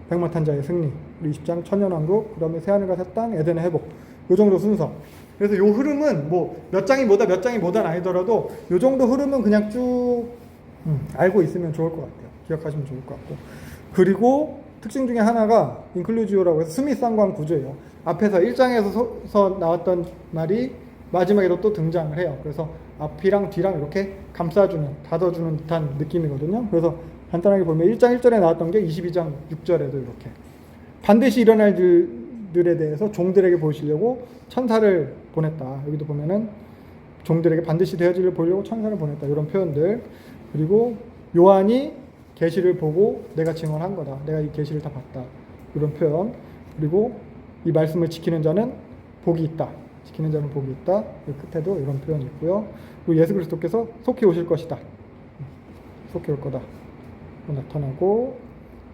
백마탄자의 승리, 그리고 20장 천년왕국, 그 다음에 새하늘과 새 땅, 에덴의 회복. 요 정도 순서. 그래서 요 흐름은 뭐 몇 장이 뭐다 몇 장이 뭐다 아니더라도 요 정도 흐름은 그냥 쭉 알고 있으면 좋을 것 같아요. 기억하시면 좋을 것 같고. 그리고 특징 중에 하나가 인클루지오라고 해서 스미상관 구조예요. 앞에서 1장에서 나왔던 말이 마지막에도 또 등장을 해요. 그래서 앞이랑 뒤랑 이렇게 감싸주는, 닫아주는 듯한 느낌이거든요. 그래서 간단하게 보면 1장 1절에 나왔던 게 22장 6절에도 이렇게 반드시 일어날 일들에 대해서 종들에게 보이시려고 천사를 보냈다. 여기도 보면은 종들에게 반드시 되어질 일을 보이려고 천사를 보냈다. 이런 표현들. 그리고 요한이 계시를 보고 내가 증언한 거다. 내가 이 계시를 다 봤다. 이런 표현. 그리고 이 말씀을 지키는 자는 복이 있다. 지키는 자는 복이 있다. 그 끝에도 이런 표현이 있고요. 그리고 예수 그리스도께서 속히 오실 것이다. 속히 올 거다. 나타나고,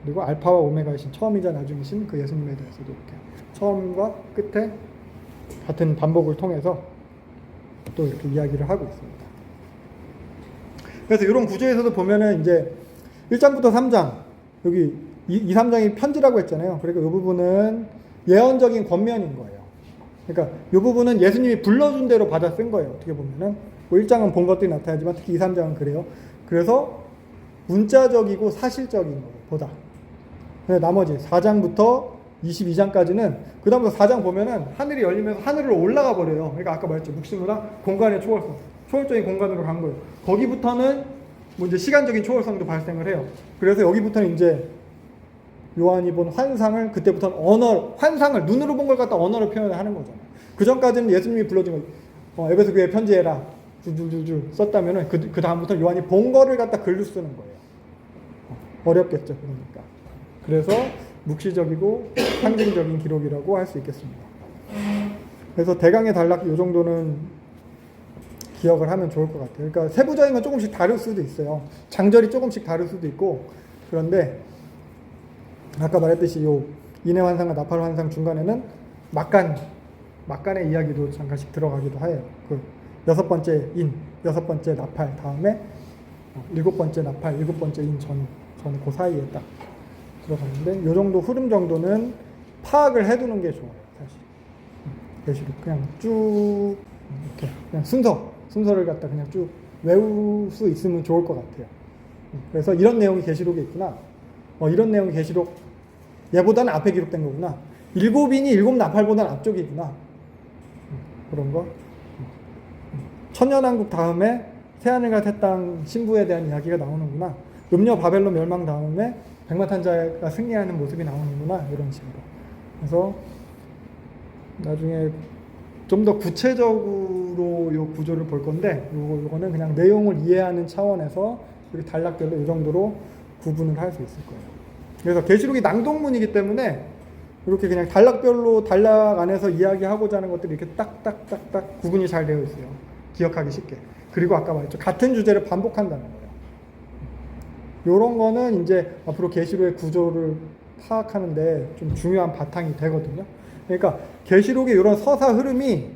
그리고 알파와 오메가이신, 처음이자 나중이신 그 예수님에 대해서도 이렇게 처음과 끝에 같은 반복을 통해서 또 이렇게 이야기를 하고 있습니다. 그래서 이런 구조에서도 보면은 이제 1장부터 3장, 여기 2, 3장이 편지라고 했잖아요. 그러니까 이 부분은 예언적인 권면인 거예요. 그러니까 이 부분은 예수님이 불러준 대로 받아 쓴 거예요. 어떻게 보면은 뭐 1장은 본 것들이 나타나지만 특히 2, 3장은 그래요. 그래서 문자적이고 사실적인 거예요, 보다. 나머지 4장부터 22장까지는, 그 다음부터 4장 보면은 하늘이 열리면서 하늘로 올라가 버려요. 그러니까 아까 말했죠. 묵시문화 공간의 초월성, 초월적인 공간으로 간 거예요. 거기부터는 뭐 이제 시간적인 초월성도 발생을 해요. 그래서 여기부터는 이제 요한이 본 환상을, 그때부터는 언어, 환상을 눈으로 본 걸 갖다 언어로 표현을 하는 거잖아요. 그 전까지는 예수님이 불러준 거, 에베소 교회 편지해라 줄줄줄줄 썼다면은 그 다음부터 요한이 본 거를 갖다 글로 쓰는 거예요. 어렵겠죠, 그러니까. 그래서 묵시적이고 상징적인 기록이라고 할 수 있겠습니다. 그래서 대강의 단락 이 정도는 기억을 하면 좋을 것 같아요. 그러니까 세부적인 건 조금씩 다를 수도 있어요. 장절이 조금씩 다를 수도 있고, 그런데 아까 말했듯이 요 인해 환상과 나팔 환상 중간에는 막간의 이야기도 잠깐씩 들어가기도 해요. 그 6번째 인, 6번째 나팔 다음에 7번째 나팔, 7번째 인 전에 그 사이에 딱 들어가는데, 요 정도 흐름 정도는 파악을 해두는 게 좋아요, 사실. 계시록 그냥 쭉 이렇게 그냥 순서를 갖다 그냥 쭉 외울 수 있으면 좋을 것 같아요. 그래서 이런 내용이 계시록에 있구나. 이런 내용이 계시록 얘보다는 앞에 기록된 거구나. 7인이 7나팔보다는 앞쪽이구나. 그런 거. 천년왕국 다음에 새하늘과 새 땅 신부에 대한 이야기가 나오는구나. 음녀 바벨론 멸망 다음에 백마탄자가 승리하는 모습이 나오는구나. 이런 식으로. 그래서 나중에 좀 더 구체적으로 요 구조를 볼 건데, 요거는 그냥 내용을 이해하는 차원에서 이렇게 단락별로 이 정도로 구분을 할 수 있을 거예요. 그래서 계시록이 낭독문이기 때문에 이렇게 그냥 단락별로 단락 안에서 이야기하고자 하는 것들이 이렇게 딱딱딱딱 구분이 잘 되어 있어요. 기억하기 쉽게. 그리고 아까 말했죠. 같은 주제를 반복한다는 거예요. 요런 거는 이제 앞으로 계시록의 구조를 파악하는데 좀 중요한 바탕이 되거든요. 그러니까 계시록의 이런 서사 흐름이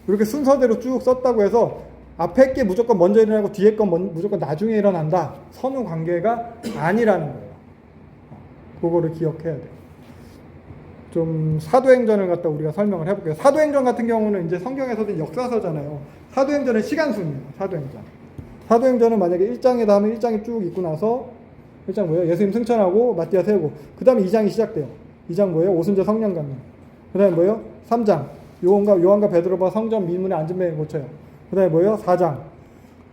이렇게 순서대로 쭉 썼다고 해서 앞에 게 무조건 먼저 일어나고 뒤에 건 무조건 나중에 일어난다. 선후 관계가 아니라는 거예요. 그거를 기억해야 돼요. 좀 사도행전을 갖다 우리가 설명을 해볼게요. 사도행전 같은 경우는 이제 성경에서도 역사서잖아요. 사도행전은 시간순이에요. 사도행전은 만약에 1장에 다음에 1장이 쭉 있고 나서 1장 뭐예요? 예수님 승천하고 마띠아 세우고, 그 다음에 2장이 시작돼요. 2장 뭐예요? 오순절 성령 감명. 그 다음에 뭐예요? 3장 요한과 베드로가 성전 미문에 앉은 배 고쳐요. 그 다음에 뭐예요? 4장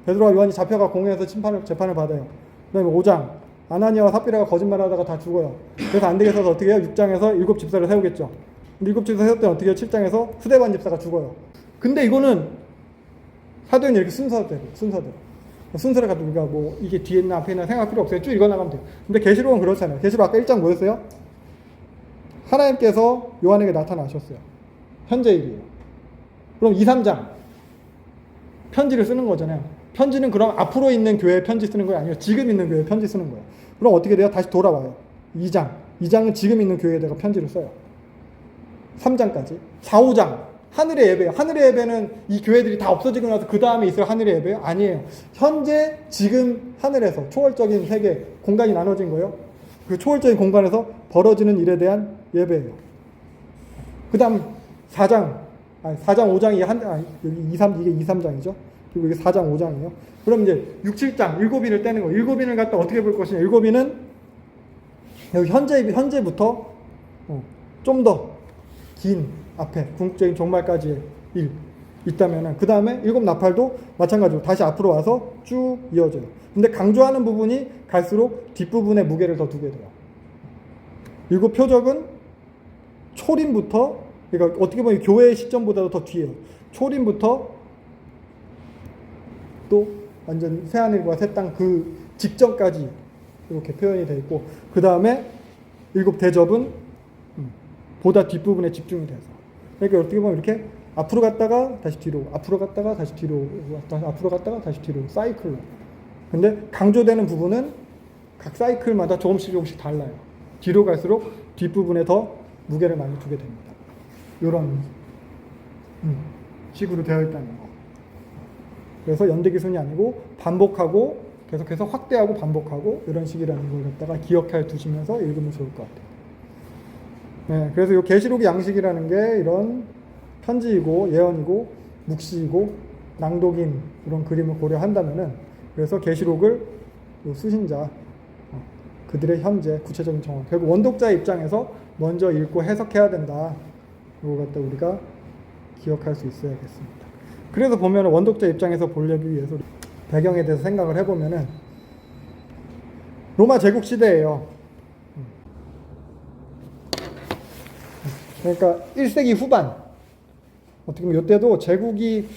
베드로와 요한이 잡혀가 공회에서 재판을 받아요. 그 다음에 5장 아나니아와 삽비라가 거짓말하다가 다 죽어요. 그래서 안 되겠어서 어떻게 해요? 6장에서 7 집사를 세우겠죠. 근데 7 집사 세울 때는 어떻게 해요? 7장에서 스데반 집사가 죽어요. 근데 이거는 사도행전 이렇게 순서대로 가지고 우리가 뭐 이게 뒤에 있나 앞에 있나 생각할 필요 없어요. 쭉 읽어나가면 돼요. 근데 계시록은 그렇잖아요. 계시록 아까 1장 뭐였어요? 하나님께서 요한에게 나타나셨어요. 현재 일이에요. 그럼 2, 3장 편지를 쓰는 거잖아요. 편지는 그럼 앞으로 있는 교회에 편지 쓰는 거예요? 아니요. 지금 있는 교회에 편지 쓰는 거예요. 그럼 어떻게 돼요? 다시 돌아와요. 2장. 2장은 지금 있는 교회에다가 편지를 써요. 3장까지. 4, 5장. 하늘의 예배예요. 하늘의 예배는 이 교회들이 다 없어지고 나서 그 다음에 있을 하늘의 예배예요? 아니에요. 현재 지금 하늘에서 초월적인 세계 공간이 나눠진 거예요. 그 초월적인 공간에서 벌어지는 일에 대한 예배예요. 그 다음 4장. 4장 5장이 여기 2, 3, 이게 2, 3장이죠. 그리고 이게 4장 5장이에요. 그럼 이제 6, 7장 일곱인을 떼는 거예요. 일곱인을 갖다 어떻게 볼 것이냐. 일곱인은 여기 현재부터 좀 더 긴 앞에 궁극적인 종말까지의 일 있다면은 그 다음에 일곱 나팔도 마찬가지로 다시 앞으로 와서 쭉 이어져요. 근데 강조하는 부분이 갈수록 뒷부분에 무게를 더 두게 돼요. 일곱 표적은 초림부터, 그러니까 어떻게 보면 교회의 시점보다도 더 뒤에요. 초림부터 또 완전 새하늘과 새 땅 그 직전까지 이렇게 표현이 되어 있고, 그 다음에 일곱 대접은 보다 뒷부분에 집중이 돼서, 그러니까 어떻게 보면 이렇게 앞으로 갔다가 다시 뒤로, 앞으로 갔다가 다시 뒤로, 앞으로 갔다가 다시 뒤로 사이클로. 근데 강조되는 부분은 각 사이클마다 조금씩 달라요. 뒤로 갈수록 뒷부분에 더 무게를 많이 두게 됩니다. 이런 식으로 되어 있다는 거. 그래서 연대기순이 아니고 반복하고 계속해서 확대하고 반복하고 이런 식이라는 걸 갖다가 기억해 두시면서 읽으면 좋을 것 같아요. 네, 그래서 이 계시록의 양식이라는 게 이런 편지이고 예언이고 묵시이고 낭독인 이런 그림을 고려한다면은, 그래서 계시록을 수신자 그들의 현재 구체적인 정황, 결국 원독자의 입장에서 먼저 읽고 해석해야 된다. 이거 갖다 우리가 기억할 수 있어야겠습니다. 그래서 보면 원독자 입장에서 보려기 위해서 배경에 대해서 생각을 해보면은 로마 제국 시대예요. 그러니까 1세기 후반, 어떻게 보면 이때도 제국이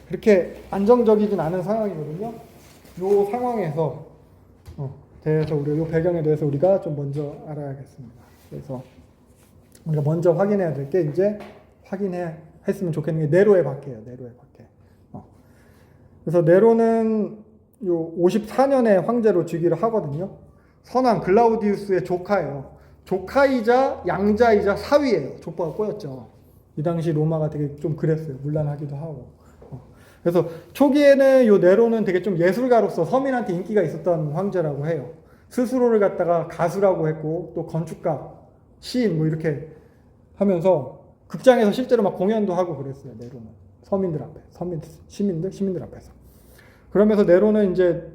그렇게 안정적이진 않은 상황이거든요. 이 상황에서 대해서 우리가 이 배경에 대해서 우리가 좀 먼저 알아야겠습니다. 그래서 우리가 먼저 확인해야 될 게, 이제 했으면 좋겠는 게 네로의 박해예요. 네로의 박해. 그래서 네로는 요 54년에 황제로 즉위를 하거든요. 선왕 글라우디우스의 조카예요. 조카이자 양자이자 사위예요. 족보가 꼬였죠. 이 당시 로마가 되게 좀 그랬어요. 문란하기도 하고. 그래서 초기에는 요 네로는 되게 좀 예술가로서 서민한테 인기가 있었던 황제라고 해요. 스스로를 갖다가 가수라고 했고, 또 건축가, 시인 뭐 이렇게 하면서 극장에서 실제로 막 공연도 하고 그랬어요. 네로는 서민들 앞에, 시민들 앞에서. 그러면서 네로는 이제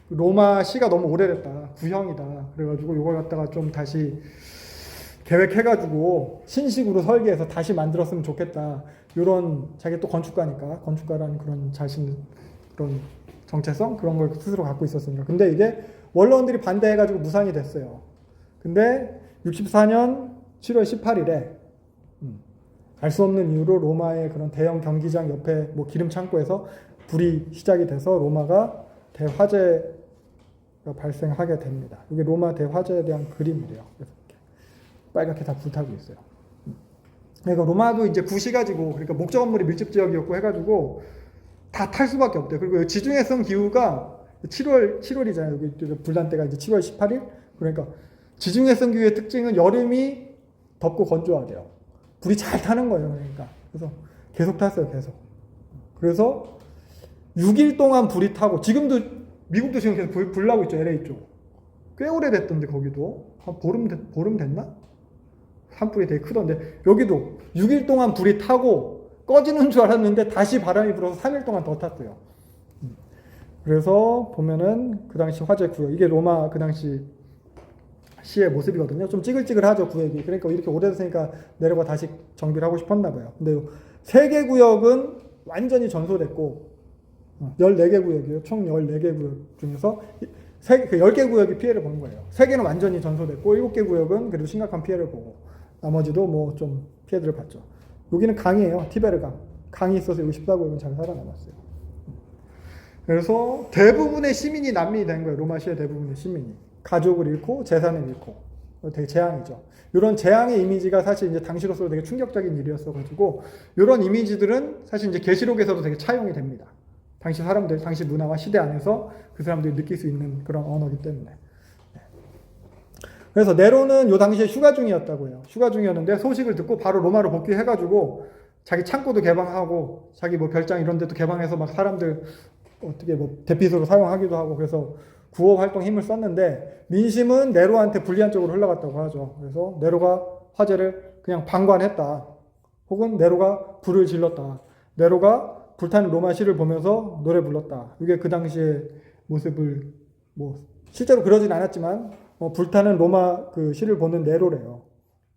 로마 시가 너무 오래됐다, 구형이다, 그래가지고 이걸 갖다가 좀 다시 계획해가지고 신식으로 설계해서 다시 만들었으면 좋겠다. 이런, 자기 또 건축가니까, 건축가라는 그런 그런 정체성, 그런 걸 스스로 갖고 있었으니까. 근데 이게 원로원들이 반대해가지고 무산이 됐어요. 근데 64년 7월 18일에 알 수 없는 이유로 로마의 그런 대형 경기장 옆에 뭐 기름 창고에서 불이 시작이 돼서 로마가 대화재가 발생하게 됩니다. 이게 로마 대화재에 대한 그림이래요. 그래서 이렇게 빨갛게 다 불타고 있어요. 그러니까 로마도 이제 구시가지고, 그러니까 목적 건물이 밀집 지역이었고 해가지고 다 탈 수밖에 없대요. 그리고 지중해성 기후가 7월이잖아요. 여기 불난 때가 이제 7월 18일. 그러니까 지중해성 기후의 특징은 여름이 덥고 건조하대요. 불이 잘 타는 거예요. 그러니까 그래서 계속 탔어요. 계속. 그래서 6일 동안 불이 타고, 지금도 미국도 지금 계속 불 나고 있죠. LA 쪽. 꽤 오래됐던데 거기도 한 보름 됐나? 산불이 되게 크던데, 여기도 6일 동안 불이 타고 꺼지는 줄 알았는데 다시 바람이 불어서 3일 동안 더 탔어요. 그래서 보면은 그 당시 화재 구역, 이게 로마 그 당시 시의 모습이거든요. 좀 찌글찌글하죠, 구역이. 그러니까 이렇게 오래됐으니까 내려가 다시 정비를 하고 싶었나 봐요. 근데 3개 구역은 완전히 전소됐고, 14개 구역이에요. 총 14개 구역 중에서 10개 구역이 피해를 본 거예요. 3개는 완전히 전소됐고 7개 구역은 그래도 심각한 피해를 보고, 나머지도 뭐 좀 피해들을 봤죠. 여기는 강이에요. 티베르 강. 강이 있어서 여기 14구역은 잘 살아남았어요. 그래서 대부분의 시민이 난민이 된 거예요. 로마시의 대부분의 시민이. 가족을 잃고 재산을 잃고. 되게 재앙이죠. 이런 재앙의 이미지가 사실 이제 당시로서 되게 충격적인 일이었어가지고, 이런 이미지들은 사실 이제 계시록에서도 되게 차용이 됩니다. 당시 사람들, 당시 문화와 시대 안에서 그 사람들이 느낄 수 있는 그런 언어이기 때문에. 그래서 네로는 요 당시에 휴가 중이었다고 해요. 휴가 중이었는데 소식을 듣고 바로 로마로 복귀해가지고 자기 창고도 개방하고 자기 뭐 별장 이런 데도 개방해서 막 사람들 어떻게 뭐 대피소로 사용하기도 하고 그래서 구호 활동 힘을 썼는데 민심은 네로한테 불리한 쪽으로 흘러갔다고 하죠. 그래서 네로가 화제를 그냥 방관했다. 혹은 네로가 불을 질렀다. 네로가 불타는 로마 시를 보면서 노래 불렀다. 이게 그 당시의 모습을 뭐 실제로 그러진 않았지만 불타는 로마 그 시를 보는 네로래요.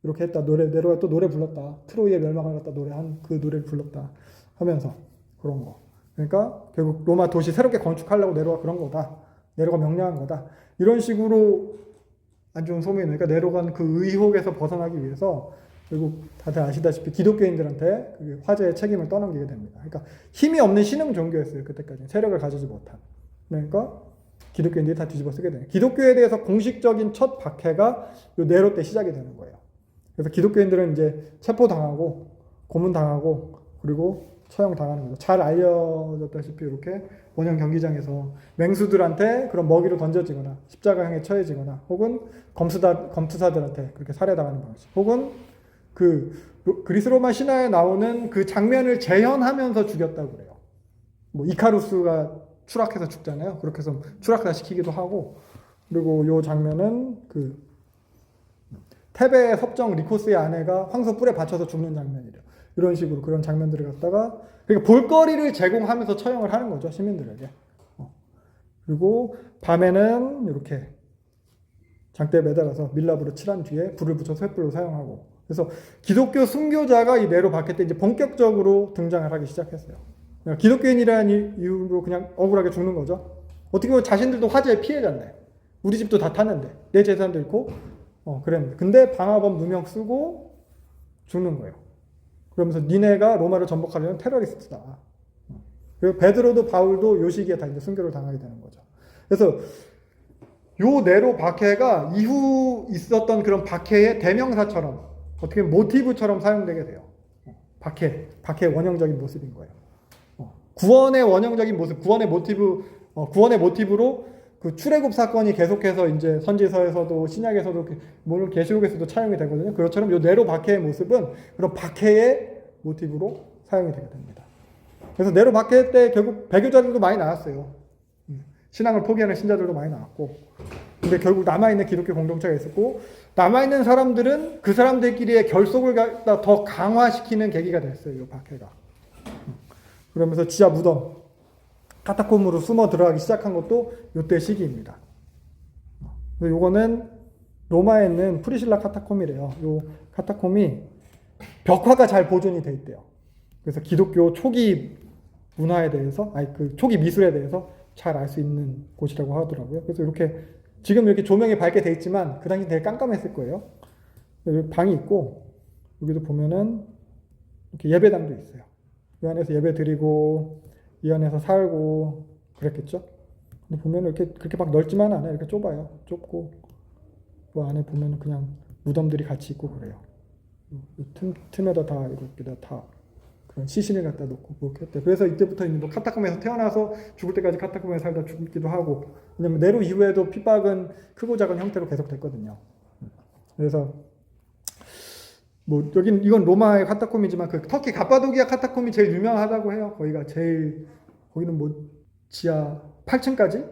이렇게 했다. 네로가 또 노래 불렀다. 트로이의 멸망을 갖다 노래한 그 노래를 불렀다. 하면서 그런 거. 그러니까 결국 로마 도시 새롭게 건축하려고 네로가 그런 거다. 네로가 명령한 거다. 이런 식으로 안 좋은 소문이 나니까 네로가 그 의혹에서 벗어나기 위해서 결국 다들 아시다시피 기독교인들한테 그 화제의 책임을 떠넘기게 됩니다. 그러니까 힘이 없는 신흥 종교였어요. 그때까지 세력을 가지지 못한. 그러니까 기독교인들이 다 뒤집어 쓰게 돼요. 기독교에 대해서 공식적인 첫 박해가 요 네로 때 시작이 되는 거예요. 그래서 기독교인들은 이제 체포당하고 고문당하고 그리고 처형당하는 거죠. 잘 알려졌다시피 이렇게 원형 경기장에서 맹수들한테 그런 먹이로 던져지거나 십자가형에 처해지거나 혹은 검투사들한테 그렇게 살해당하는 방식 혹은 그 그리스 로마 신화에 나오는 그 장면을 재현하면서 죽였다고 그래요. 뭐 이카루스가 추락해서 죽잖아요. 그렇게 해서 추락사 시키기도 하고 그리고 요 장면은 그 테베의 섭정 리코스의 아내가 황소 뿔에 받쳐서 죽는 장면이래요. 이런 식으로 그런 장면들을 갖다가 그러니까 볼거리를 제공하면서 처형을 하는 거죠. 시민들에게. 그리고 밤에는 이렇게 장대에 매달아서 밀랍으로 칠한 뒤에 불을 붙여서 횃불로 사용하고 그래서 기독교 순교자가 이 네로 박해 때 이제 본격적으로 등장을 하기 시작했어요. 그러니까 기독교인이라는 이유로 그냥 억울하게 죽는 거죠. 어떻게 보면 자신들도 화재의 피해자인데 우리 집도 다 탔는데 내 재산도 있고 그랬는데 근데 방화범 누명 쓰고 죽는 거예요. 그러면서 니네가 로마를 전복하려는 테러리스트다. 그리고 베드로도 바울도 요 시기에 다 이제 순교를 당하게 되는 거죠. 그래서 요 네로 박해가 이후 있었던 그런 박해의 대명사처럼 어떻게 모티브처럼 사용되게 돼요. 박해의 원형적인 모습인 거예요. 구원의 원형적인 모습, 구원의 모티브로 그 출애굽 사건이 계속해서 이제 선지서에서도 신약에서도 물론 계시록에서도 차용이 되거든요. 그것처럼 요 네로 박해의 모습은 그런 박해의 모티브로 사용이 되게 됩니다. 그래서 네로 박해 때 결국 배교자들도 많이 나왔어요. 신앙을 포기하는 신자들도 많이 나왔고, 근데 결국 남아있는 기독교 공동체가 있었고, 남아있는 사람들은 그 사람들끼리의 결속을 갖다 더 강화시키는 계기가 됐어요. 요 박해가. 그러면서 지하 무덤, 카타콤으로 숨어 들어가기 시작한 것도 이때 시기입니다. 요거는 로마에 있는 프리실라 카타콤이래요. 요 카타콤이 벽화가 잘 보존이 돼 있대요. 그래서 기독교 초기 문화에 대해서, 그 초기 미술에 대해서 잘 알 수 있는 곳이라고 하더라고요. 그래서 이렇게 지금 이렇게 조명이 밝게 돼 있지만 그 당시 되게 깜깜했을 거예요. 여기 방이 있고 여기도 보면은 이렇게 예배당도 있어요. 이 안에서 예배 드리고 이 안에서 살고 그랬겠죠. 근데 보면 이렇게 그렇게 막 넓지만 않아요. 이렇게 좁아요. 좁고 그 안에 보면 그냥 무덤들이 같이 있고 그래요. 틈에다 다 이렇게 다 그런 시신을 갖다 놓고 그렇게 했대. 그래서 이때부터 이제 뭐 카타콤에서 태어나서 죽을 때까지 카타콤에 살다 죽기도 하고. 왜냐면 네로 이후에도 핍박은 크고 작은 형태로 계속됐거든요. 그래서 뭐 여긴 이건 로마의 카타콤이지만 그 터키 갑바도기아 카타콤이 제일 유명하다고 해요. 거기는 뭐 지하 8층까지?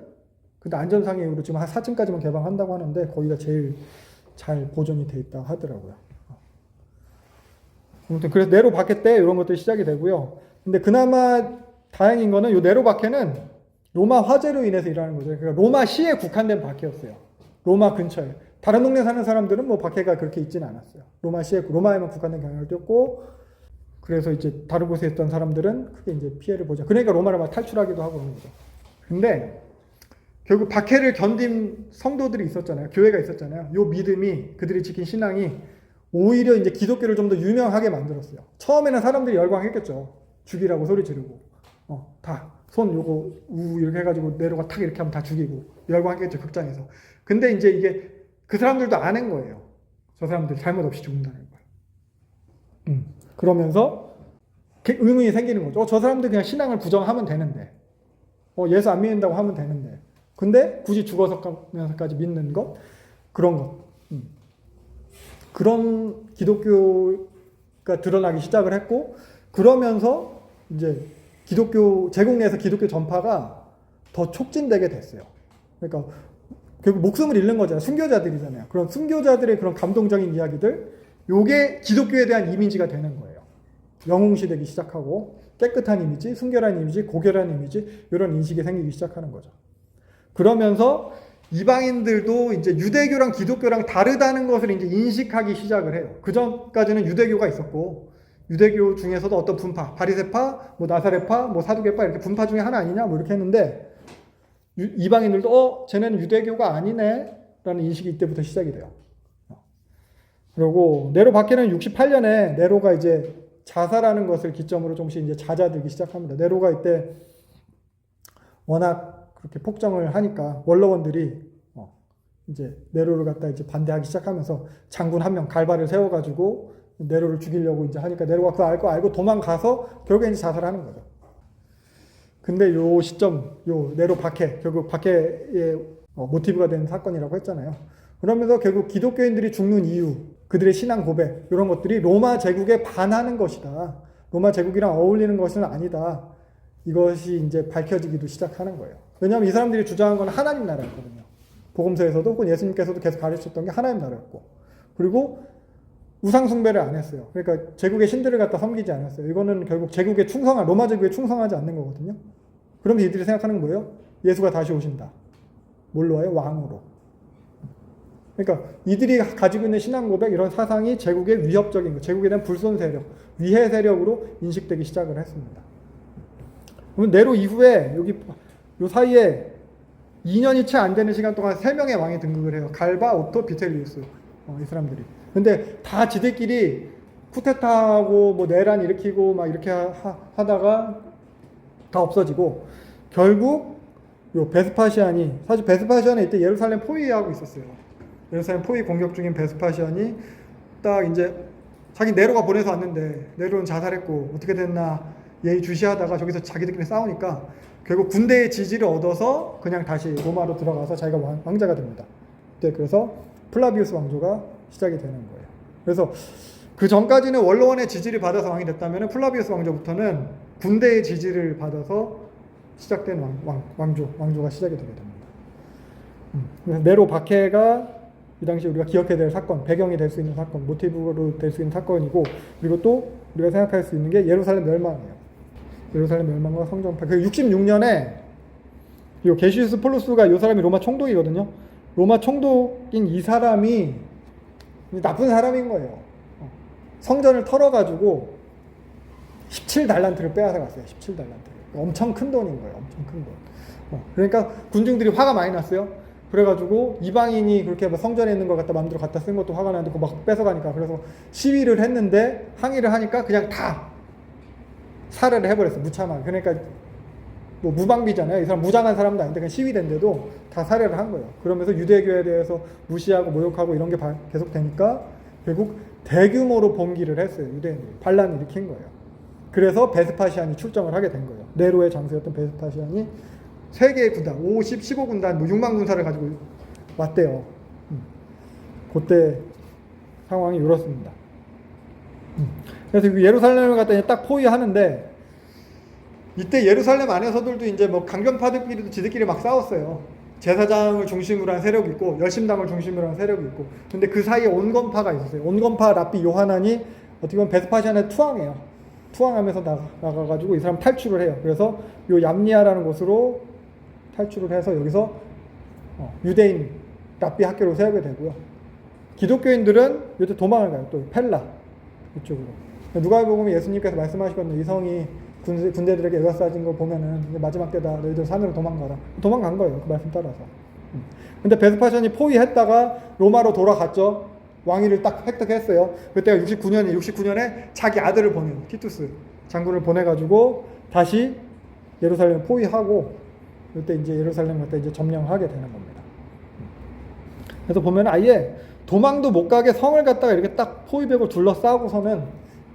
근데 안전상의 이유로 지금 한 4층까지만 개방한다고 하는데 거기가 제일 잘 보존이 돼 있다 하더라고요. 아무튼 그래서 네로 박해 때 이런 것들이 시작이 되고요. 근데 그나마 다행인 거는 이 네로 박해는 로마 화재로 인해서 일어나는 거죠. 그러니까 로마 시에 국한된 박해였어요. 로마 근처에. 다른 동네 사는 사람들은 뭐 박해가 그렇게 있지는 않았어요. 로마에만 국한된 경향을 띄었고, 그래서 이제 다른 곳에 있던 사람들은 크게 이제 피해를 보자. 그러니까 로마를 막 탈출하기도 하고 그런 거죠. 근데 결국 박해를 견딘 성도들이 있었잖아요. 교회가 있었잖아요. 요 믿음이 그들이 지킨 신앙이 오히려 이제 기독교를 좀 더 유명하게 만들었어요. 처음에는 사람들이 열광했겠죠. 죽이라고 소리 지르고, 다 손 요거 우 이렇게 해가지고 네로가 탁 이렇게 하면 다 죽이고 열광했겠죠 극장에서. 근데 이제 이게 그 사람들도 아는 거예요. 저 사람들 잘못 없이 죽는다는 거예요. 그러면서 의문이 생기는 거죠. 저 사람들 그냥 신앙을 부정하면 되는데 예수 안 믿는다고 하면 되는데. 근데 굳이 죽어서까지 믿는 것? 그런 것. 그런 기독교가 드러나기 시작을 했고, 그러면서 이제 제국 내에서 기독교 전파가 더 촉진되게 됐어요. 그러니까 결국 목숨을 잃는 거잖아요. 순교자들이잖아요. 그런 순교자들의 그런 감동적인 이야기들, 요게 기독교에 대한 이미지가 되는 거예요. 영웅시되기 시작하고, 깨끗한 이미지, 순결한 이미지, 고결한 이미지, 이런 인식이 생기기 시작하는 거죠. 그러면서 이방인들도 이제 유대교랑 기독교랑 다르다는 것을 이제 인식하기 시작을 해요. 그 전까지는 유대교가 있었고, 유대교 중에서도 어떤 분파, 바리새파, 뭐 나사렛파, 뭐 사두개파 이렇게 분파 중에 하나 아니냐, 뭐 이렇게 했는데, 이방인들도 쟤네는 유대교가 아니네 라는 인식이 이때부터 시작이 돼요. 그리고 네로 박해는 68년에 네로가 이제 자살하는 것을 기점으로 조금씩 이제 잦아들기 시작합니다. 네로가 이때 워낙 그렇게 폭정을 하니까 원로원들이 이제 네로를 갖다 이제 반대하기 시작하면서 장군 한 명 갈바를 세워가지고 네로를 죽이려고 이제 하니까 네로가 그거 알고 도망가서 결국에 이제 자살하는 거죠. 근데 요 시점, 요 네로 박해, 결국 박해의 모티브가 되는 사건이라고 했잖아요. 그러면서 결국 기독교인들이 죽는 이유, 그들의 신앙 고백, 이런 것들이 로마 제국에 반하는 것이다. 로마 제국이랑 어울리는 것은 아니다. 이것이 이제 밝혀지기도 시작하는 거예요. 왜냐하면 이 사람들이 주장한 건 하나님 나라였거든요. 복음서에서도 혹은 예수님께서도 계속 가르쳤던 게 하나님 나라였고, 그리고 우상 숭배를 안 했어요. 그러니까 제국의 신들을 갖다 섬기지 않았어요. 이거는 결국 로마 제국에 충성하지 않는 거거든요. 그럼 이들이 생각하는 거예요. 예수가 다시 오신다. 뭘로 와요? 왕으로. 그러니까 이들이 가지고 있는 신앙 고백, 이런 사상이 제국의 위협적인 거, 제국에 대한 불손 세력, 위해 세력으로 인식되기 시작을 했습니다. 그러면 네로 이후에 요 사이에 2년이 채 안 되는 시간 동안 3명의 왕이 등극을 해요. 갈바, 오토, 비텔리우스. 이 사람들이. 근데 다 지들끼리 쿠데타하고 뭐 내란 일으키고 막 이렇게 하다가 다 없어지고, 결국 요 베스파시안이, 사실 베스파시안은 이때 예루살렘 포위하고 있었어요. 예루살렘 포위 공격 중인 베스파시안이 딱 이제 자기 네로가 보내서 왔는데 네로는 자살했고 어떻게 됐나 예의주시하다가 저기서 자기들끼리 싸우니까 결국 군대의 지지를 얻어서 그냥 다시 로마로 들어가서 자기가 왕자가 됩니다. 그래서 플라비우스 왕조가 시작이 되는 거예요. 그래서 그 전까지는 원로원의 지지를 받아서 왕이 됐다면 플라비우스 왕조부터는 군대의 지지를 받아서 시작된 왕조가 시작이 되게 됩니다. 그래서 네로 박해가 이 당시 우리가 기억해야 될 사건, 배경이 될 수 있는 사건, 모티브로 될 수 있는 사건이고, 그리고 또 우리가 생각할 수 있는 게 예루살렘 멸망이에요. 예루살렘 멸망과 성전파. 그 66년에 이 게시우스 폴루스가 이 사람이 로마 총독이거든요. 로마 총독인 이 사람이 나쁜 사람인 거예요. 성전을 털어가지고 17달란트를 빼앗아 갔어요. 17달란트. 엄청 큰 돈인 거예요. 엄청 큰 돈. 그러니까 군중들이 화가 많이 났어요. 그래가지고 이방인이 그렇게 성전에 있는 걸 갖다 마음대로 갖다 쓴 것도 화가 나는데 막 뺏어가니까, 그래서 시위를 했는데 항의를 하니까 그냥 다 살해를 해버렸어요. 무참하게. 그러니까 뭐 무방비잖아요. 이 사람 무장한 사람도 아닌데 그냥 시위된데도 다 살해를 한 거예요. 그러면서 유대교에 대해서 무시하고 모욕하고 이런 게 계속 되니까 결국 대규모로 봉기를 했어요. 유대인들이 반란을 일으킨 거예요. 그래서 베스파시안이 출정을 하게 된 거예요. 네로의 장수였던 베스파시안이 3개의 군단, 15군단, 뭐 6만 군사를 가지고 왔대요. 그때 상황이 이렇습니다. 그래서 예루살렘을 갖다 딱 포위하는데, 이때 예루살렘 안에서들도 이제 뭐 강경파들끼리도 지들끼리 막 싸웠어요. 제사장을 중심으로 한 세력이 있고, 열심당을 중심으로 한 세력이 있고. 근데 그 사이에 온건파가 있었어요. 온건파 랍비 요하난이 어떻게 보면 베스파시안의 투항해요. 투항하면서 나가가지고 이 사람 탈출을 해요. 그래서 요 얌니아라는 곳으로 탈출을 해서 여기서 유대인 랍비 학교를 세우게 되고요. 기독교인들은 이때 도망을 가요. 또 펠라 이쪽으로. 누가복음에 예수님께서 말씀하시거든요. 이 성이 군대들에게 에워싸진 거 보면은 마지막 때다. 너희들 산으로 도망가라. 도망간 거예요. 그 말씀 따라서. 근데 베스파시안이 포위했다가 로마로 돌아갔죠. 왕위를 딱 획득했어요. 그때가 69년에 자기 아들을 보내요. 티투스 장군을 보내가지고 다시 예루살렘 포위하고, 그때 이제 예루살렘 갖다 이제 점령하게 되는 겁니다. 그래서 보면 아예 도망도 못 가게 성을 갖다가 이렇게 딱 포위벽을 둘러싸고서는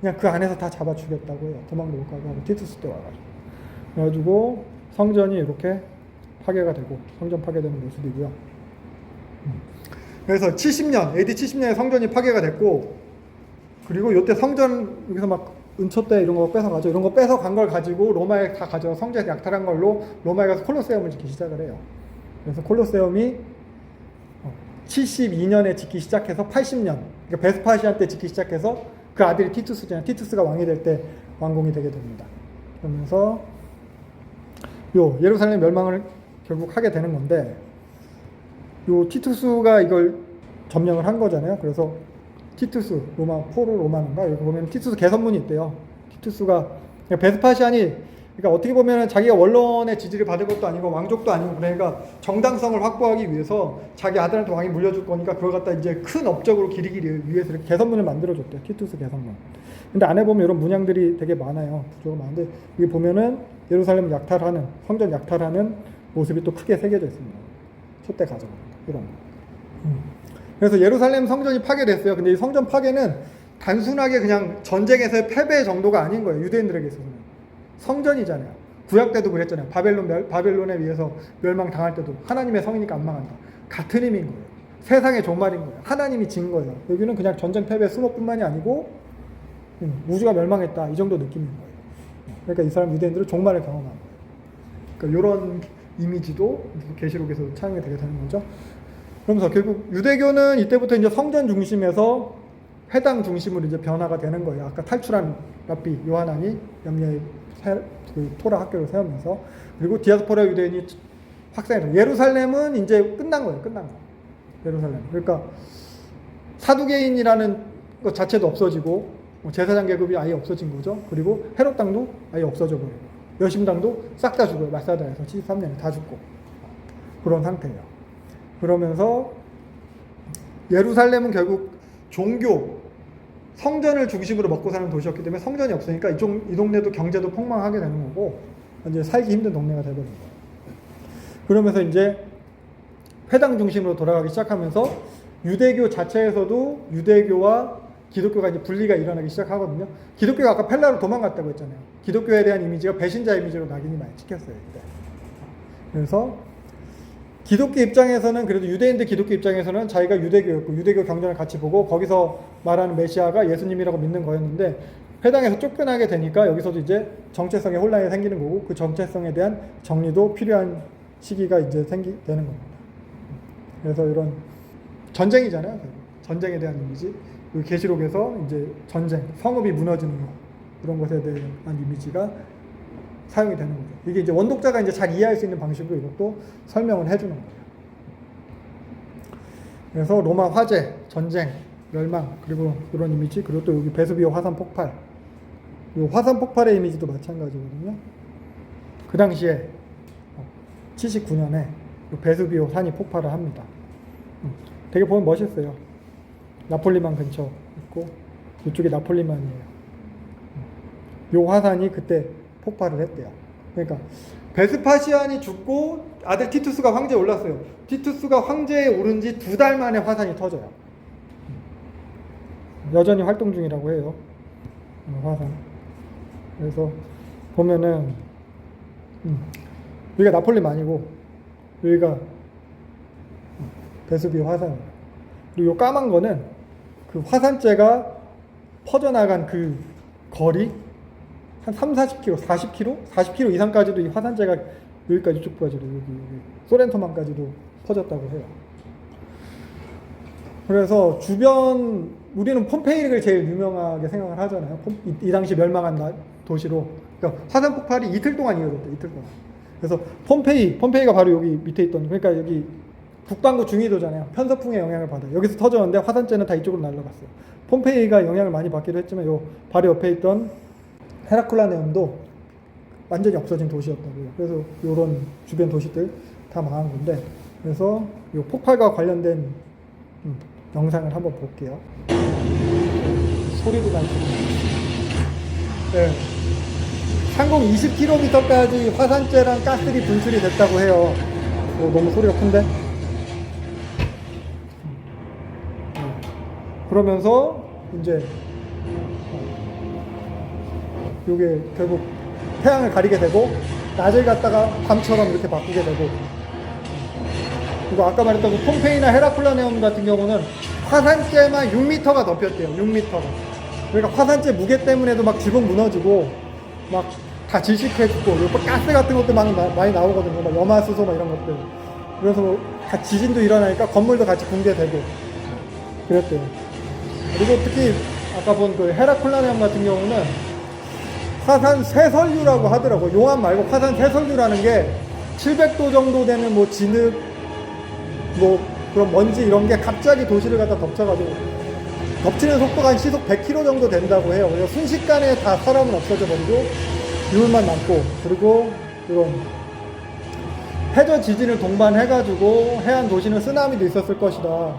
그냥 그 안에서 다 잡아 죽였다고 해요. 도망도 못 가게 하고 티투스 때 와가지고. 그래가지고 성전이 이렇게 파괴가 되고 성전 파괴되는 모습이고요. 그래서 70년, AD 70년에 성전이 파괴가 됐고, 그리고 이때 성전 여기서 막 은초대 이런 거 뺏어가죠. 이런 거 뺏어간 걸 가지고 로마에 다 가져 성전에서 약탈한 걸로 로마에 가서 콜로세움을 짓기 시작을 해요. 그래서 콜로세움이 72년에 짓기 시작해서 80년, 그러니까 베스파시안 때 짓기 시작해서 그 아들이 티투스잖아요. 티투스가 왕이 될 때 완공이 되게 됩니다. 그러면서 요 예루살렘 멸망을 결국 하게 되는 건데, 요 티투스가 이걸 점령을 한 거잖아요. 그래서 티투스 로마 포로 로마인가 여기 보면 티투스 개선문이 있대요. 티투스가 베스파시안이 그러니까 어떻게 보면 자기가 원론의 지지를 받을 것도 아니고 왕족도 아니고 그러니까 정당성을 확보하기 위해서 자기 아들한테 왕이 물려줄 거니까 그걸 갖다 이제 큰 업적으로 기리기 위해서 이렇게 개선문을 만들어줬대요. 티투스 개선문. 근데 안에 보면 이런 문양들이 되게 많아요. 구조가 많은데 여기 보면은 예루살렘 약탈하는 성전 약탈하는 모습이 또 크게 새겨져 있습니다. 촛대 가져가 이런. 그래서 예루살렘 성전이 파괴됐어요. 근데 이 성전 파괴는 단순하게 그냥 전쟁에서의 패배 정도가 아닌 거예요. 유대인들에게 있어서는. 성전이잖아요. 구약 때도 그랬잖아요. 바벨론에 의해서 멸망당할 때도 하나님의 성이니까 안 망한다. 같은 의미인 거예요. 세상의 종말인 거예요. 하나님이 진 거예요. 여기는 그냥 전쟁 패배 수모뿐만이 아니고 우주가 멸망했다. 이 정도 느낌인 거예요. 그러니까 이 사람 유대인들은 종말을 경험한 거예요. 그러니까 이런 이미지도 계시록에서 차용이 되게 되는 거죠. 그러면서 결국 유대교는 이때부터 이제 성전 중심에서 회당 중심으로 이제 변화가 되는 거예요. 아까 탈출한 랍비 요하난이 염려의 그 토라 학교를 세우면서, 그리고 디아스포라 유대인이 확산해서 예루살렘은 이제 끝난 거예요. 끝난 거. 예루살렘. 그러니까 사두개인이라는 것 자체도 없어지고 제사장 계급이 아예 없어진 거죠. 그리고 헤롯 당도 아예 없어져 버리고 여심당도 싹 다 죽어요. 마사다에서 73년에 다 죽고 그런 상태예요. 그러면서 예루살렘은 결국 종교 성전을 중심으로 먹고 사는 도시였기 때문에 성전이 없으니까 이 동네도 경제도 폭망하게 되는 거고 이제 살기 힘든 동네가 되버린 거예요. 그러면서 이제 회당 중심으로 돌아가기 시작하면서 유대교 자체에서도 유대교와 기독교가 이제 분리가 일어나기 시작하거든요. 기독교가 아까 펠라로 도망갔다고 했잖아요. 기독교에 대한 이미지가 배신자 이미지로 낙인이 많이 찍혔어요. 이때. 그래서 기독교 입장에서는 그래도 유대인들 기독교 입장에서는 자기가 유대교였고 유대교 경전을 같이 보고 거기서 말하는 메시아가 예수님이라고 믿는 거였는데 회당에서 쫓겨나게 되니까 여기서도 이제 정체성의 혼란이 생기는 거고 그 정체성에 대한 정리도 필요한 시기가 이제 되는 겁니다. 그래서 이런 전쟁이잖아요. 전쟁에 대한 이미지. 계시록에서 이제 전쟁, 성읍이 무너지는 것 이런 것에 대한 이미지가 사용이 되는 거죠. 이게 이제 원독자가 이제 잘 이해할 수 있는 방식으로 이것도 설명을 해주는 거예요. 그래서 로마 화재, 전쟁, 멸망, 그리고 이런 이미지, 그리고 또 여기 베수비오 화산 폭발. 이 화산 폭발의 이미지도 마찬가지거든요. 그 당시에 79년에 베수비오 산이 폭발을 합니다. 되게 보면 멋있어요. 나폴리만 근처 있고 이쪽이 나폴리만이에요. 이 화산이 그때 폭발을 했대요. 그러니까 베스파시안이 죽고 아들 티투스가 황제에 올랐어요. 티투스가 황제에 오른 지 2달 만에 화산이 터져요. 여전히 활동 중이라고 해요. 화산. 그래서 보면은 여기가 나폴리만이고 여기가 베수비오 화산이에요. 그리고 이 까만 거는 그 화산재가 퍼져나간 그 거리 한 30-40km, 40km 이상까지도 이 화산재가 여기까지 쭉 퍼지고 여기 소렌토만까지도 퍼졌다고 해요. 그래서 주변 우리는 폼페이를 제일 유명하게 생각을 하잖아요. 이 당시 멸망한 도시로. 그러니까 화산 폭발이 이틀 동안 이어졌대. 이틀 동안. 그래서 폼페이가 바로 여기 밑에 있던, 그러니까 여기 북반구 중위도잖아요. 편서풍의 영향을 받아요. 여기서 터졌는데 화산재는 다 이쪽으로 날아갔어요. 폼페이가 영향을 많이 받기도 했지만 요 바로 옆에 있던 헤라클라네움도 완전히 없어진 도시였다고요. 그래서 이런 주변 도시들 다 망한 건데, 그래서 이 폭발과 관련된 영상을 한번 볼게요. 소리도 나고. 네. 상공 20km까지 화산재랑 가스들이 분출이 됐다고 해요. 너무 소리가 큰데? 그러면서 이제 이게 결국 태양을 가리게 되고 낮을 갖다가 밤처럼 이렇게 바꾸게 되고, 그리고 아까 말했던 그 폼페이나 헤라클라네움 같은 경우는 화산재만 6m가 덮였대요. 6m가. 그러니까 화산재 무게 때문에도 막 지붕 무너지고 막 다 질식해지고, 그리고 가스 같은 것도 많이 나오거든요. 막 염화수소 막 이런 것들. 그래서 다 지진도 일어나니까 건물도 같이 붕괴되고 그랬대요. 그리고 특히 아까 본 그 헤라클라네움 같은 경우는 화산 쇠설유라고 하더라고요. 용암 말고 화산 쇠설유라는 게 700도 정도 되는 뭐 진흙, 뭐 그런 먼지 이런 게 갑자기 도시를 갖다 덮쳐가지고 덮치는 속도가 한 시속 100km 정도 된다고 해요. 그래서 순식간에 다 사람은 없어져 버리고 유물만 남고, 그리고 이런 해저 지진을 동반해가지고 해안 도시는 쓰나미도 있었을 것이다.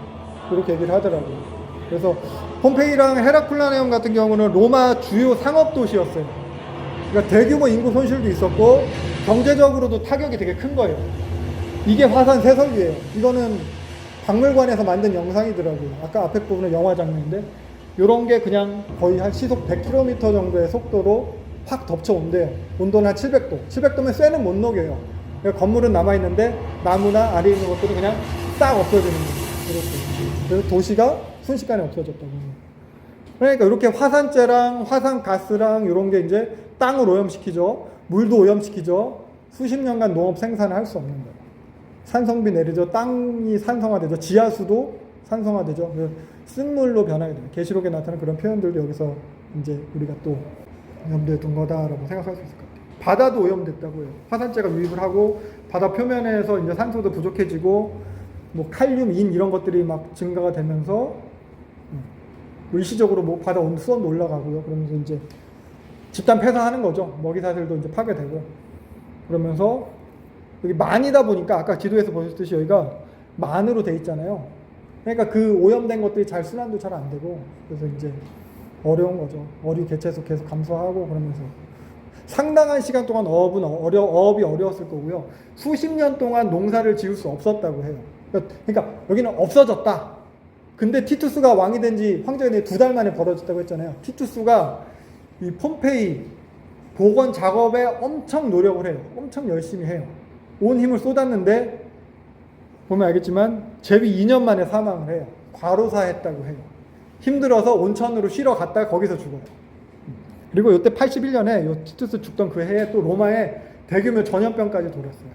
그렇게 얘기를 하더라고요. 그래서 폼페이랑 헤라클라네움 같은 경우는 로마 주요 상업 도시였어요. 그러니까 대규모 인구 손실도 있었고 경제적으로도 타격이 되게 큰 거예요. 이게 화산 쇠설유예요. 이거는 박물관에서 만든 영상이더라고요. 아까 앞에 부분은 영화 장면인데 이런 게 그냥 거의 한 시속 100km 정도의 속도로 확 덮쳐온대요. 온도는 한 700도. 700도면 쇠는 못 녹여요. 그러니까 건물은 남아있는데 나무나 아래에 있는 것들은 그냥 싹 없어지는 거예요. 이렇게. 그래서 도시가 순식간에 없어졌다고. 그러니까 이렇게 화산재랑 화산가스랑 이런 게 이제 땅을 오염시키죠. 물도 오염시키죠. 수십 년간 농업 생산을 할 수 없는 거예요. 산성비 내리죠. 땅이 산성화되죠. 지하수도 산성화되죠. 쓴물로 변하게 돼요. 계시록에 나타나는 그런 표현들도 여기서 이제 우리가 또 염두에 둔 거다라고 생각할 수 있을 것 같아요. 바다도 오염됐다고 해요. 화산재가 유입을 하고 바다 표면에서 이제 산소도 부족해지고 뭐 칼륨, 인 이런 것들이 막 증가가 되면서 일시적으로 뭐 바다 수온도 올라가고요. 그러면서 이제 집단 폐사하는 거죠. 먹이사슬도 이제 파괴되고 그러면서 여기 만이다 보니까 아까 지도에서 보셨듯이 여기가 만으로 돼 있잖아요. 그러니까 그 오염된 것들이 잘 순환도 잘 안 되고 그래서 이제 어려운 거죠. 어류 개체수 계속 감소하고 그러면서 상당한 시간 동안 어업이 어려웠을 거고요. 수십 년 동안 농사를 지을 수 없었다고 해요. 그러니까 여기는 없어졌다. 근데 티투스가 왕이 된 지 황제가 된 2달 만에 벌어졌다고 했잖아요. 티투스가 이 폼페이 복원 작업에 엄청 노력을 해요. 엄청 열심히 해요. 온 힘을 쏟았는데 보면 알겠지만 재위 2년 만에 사망을 해요. 과로사했다고 해요. 힘들어서 온천으로 쉬러 갔다가 거기서 죽어요. 그리고 이때 81년에 요 티투스 죽던 그 해에 또 로마에 대규모 전염병까지 돌았어요.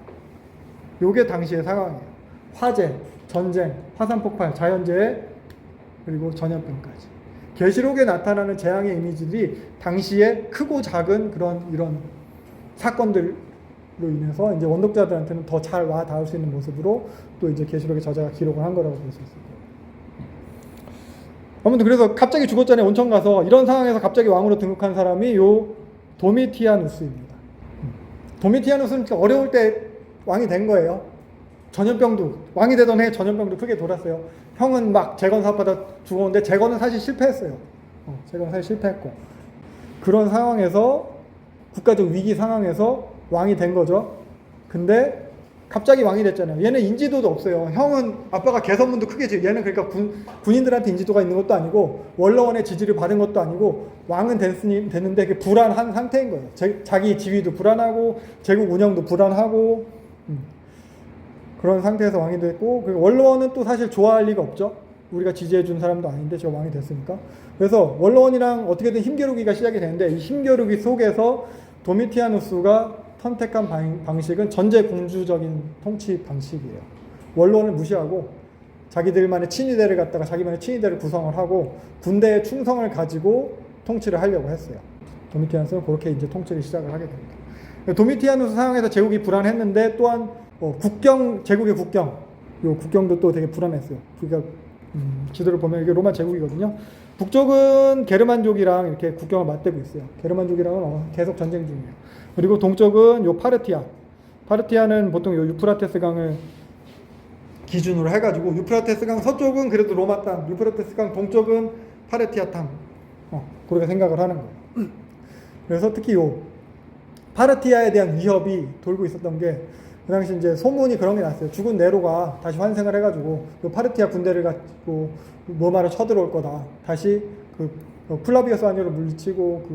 요게 당시의 상황이에요. 화재, 전쟁, 화산 폭발, 자연재해, 그리고 전염병까지. 계시록에 나타나는 재앙의 이미지들이 당시에 크고 작은 이런 사건들로 인해서 이제 원독자들한테는 더 잘 와 닿을 수 있는 모습으로 또 이제 계시록의 저자가 기록을 한 거라고 볼 수 있을 거예요. 아무튼 그래서 갑자기 죽었잖아요. 온천 가서. 이런 상황에서 갑자기 왕으로 등극한 사람이 요 도미티아누스입니다. 도미티아누스는 어려울 때 왕이 된 거예요. 전염병도 왕이 되던 해에 전염병도 크게 돌았어요. 형은 막 재건 사업하다 죽었는데 재건은 사실 실패했어요. 재건은 사실 실패했고 그런 상황에서 국가적 위기 상황에서 왕이 된 거죠. 근데 갑자기 왕이 됐잖아요. 얘는 인지도도 없어요. 형은 아빠가 개선문도 크게 지어. 얘는 그러니까 군인들한테 인지도가 있는 것도 아니고 원로원의 지지를 받은 것도 아니고 왕은 됐는데 불안한 상태인 거예요. 자기 지위도 불안하고 제국 운영도 불안하고 그런 상태에서 왕이 됐고 원로원은 또 사실 좋아할 리가 없죠. 우리가 지지해 준 사람도 아닌데 제가 왕이 됐으니까. 그래서 원로원이랑 어떻게든 힘겨루기가 시작이 되는데 이 힘겨루기 속에서 도미티아누스가 선택한 방식은 전제공주적인 통치 방식이에요. 원로원을 무시하고 자기들만의 친위대를 갖다가 자기만의 친위대를 구성을 하고 군대의 충성을 가지고 통치를 하려고 했어요. 도미티아누스는 그렇게 이제 통치를 시작을 하게 됩니다. 도미티아누스 상황에서 제국이 불안했는데 또한 제국의 국경, 요 국경도 또 되게 불안했어요. 그러니까 지도를 보면 이게 로마 제국이거든요. 북쪽은 게르만족이랑 이렇게 국경을 맞대고 있어요. 게르만족이랑은 계속 전쟁 중이에요. 그리고 동쪽은 요 파르티아는 보통 요 유프라테스 강을 기준으로 해가지고 유프라테스 강 서쪽은 그래도 로마 땅, 유프라테스 강 동쪽은 파르티아 땅, 그렇게 생각을 하는 거예요. 그래서 특히 요 파르티아에 대한 위협이 돌고 있었던 게 그 당시 이제 소문이 그런 게 났어요. 죽은 네로가 다시 환생을 해가지고 요 파르티아 군대를 가지고 로마로 쳐들어올 거다. 다시 플라비어스 아니오를 물리치고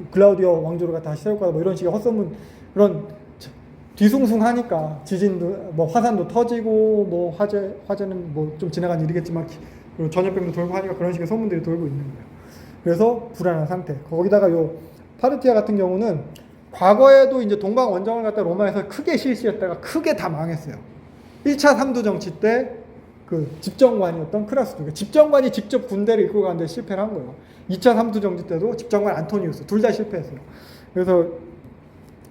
글라우디오 왕조가 다시 세울 거다. 뭐 이런 식의 헛소문, 그런 뒤숭숭하니까 지진도 뭐 화산도 터지고 뭐 화재는 뭐 좀 지나간 일이겠지만 그리고 전염병도 돌고 하니까 그런 식의 소문들이 돌고 있는 거예요. 그래서 불안한 상태. 거기다가 요 파르티아 같은 경우는 과거에도 이제 동방 원정을 갖다 로마에서 크게 실시했다가 크게 다 망했어요. 1차 삼두 정치 때 그 집정관이었던 크라스도 집정관이 직접 군대를 이끌고 가는데 실패를 한 거예요. 2차 삼두 정치 때도 집정관 안토니우스 둘 다 실패했어요. 그래서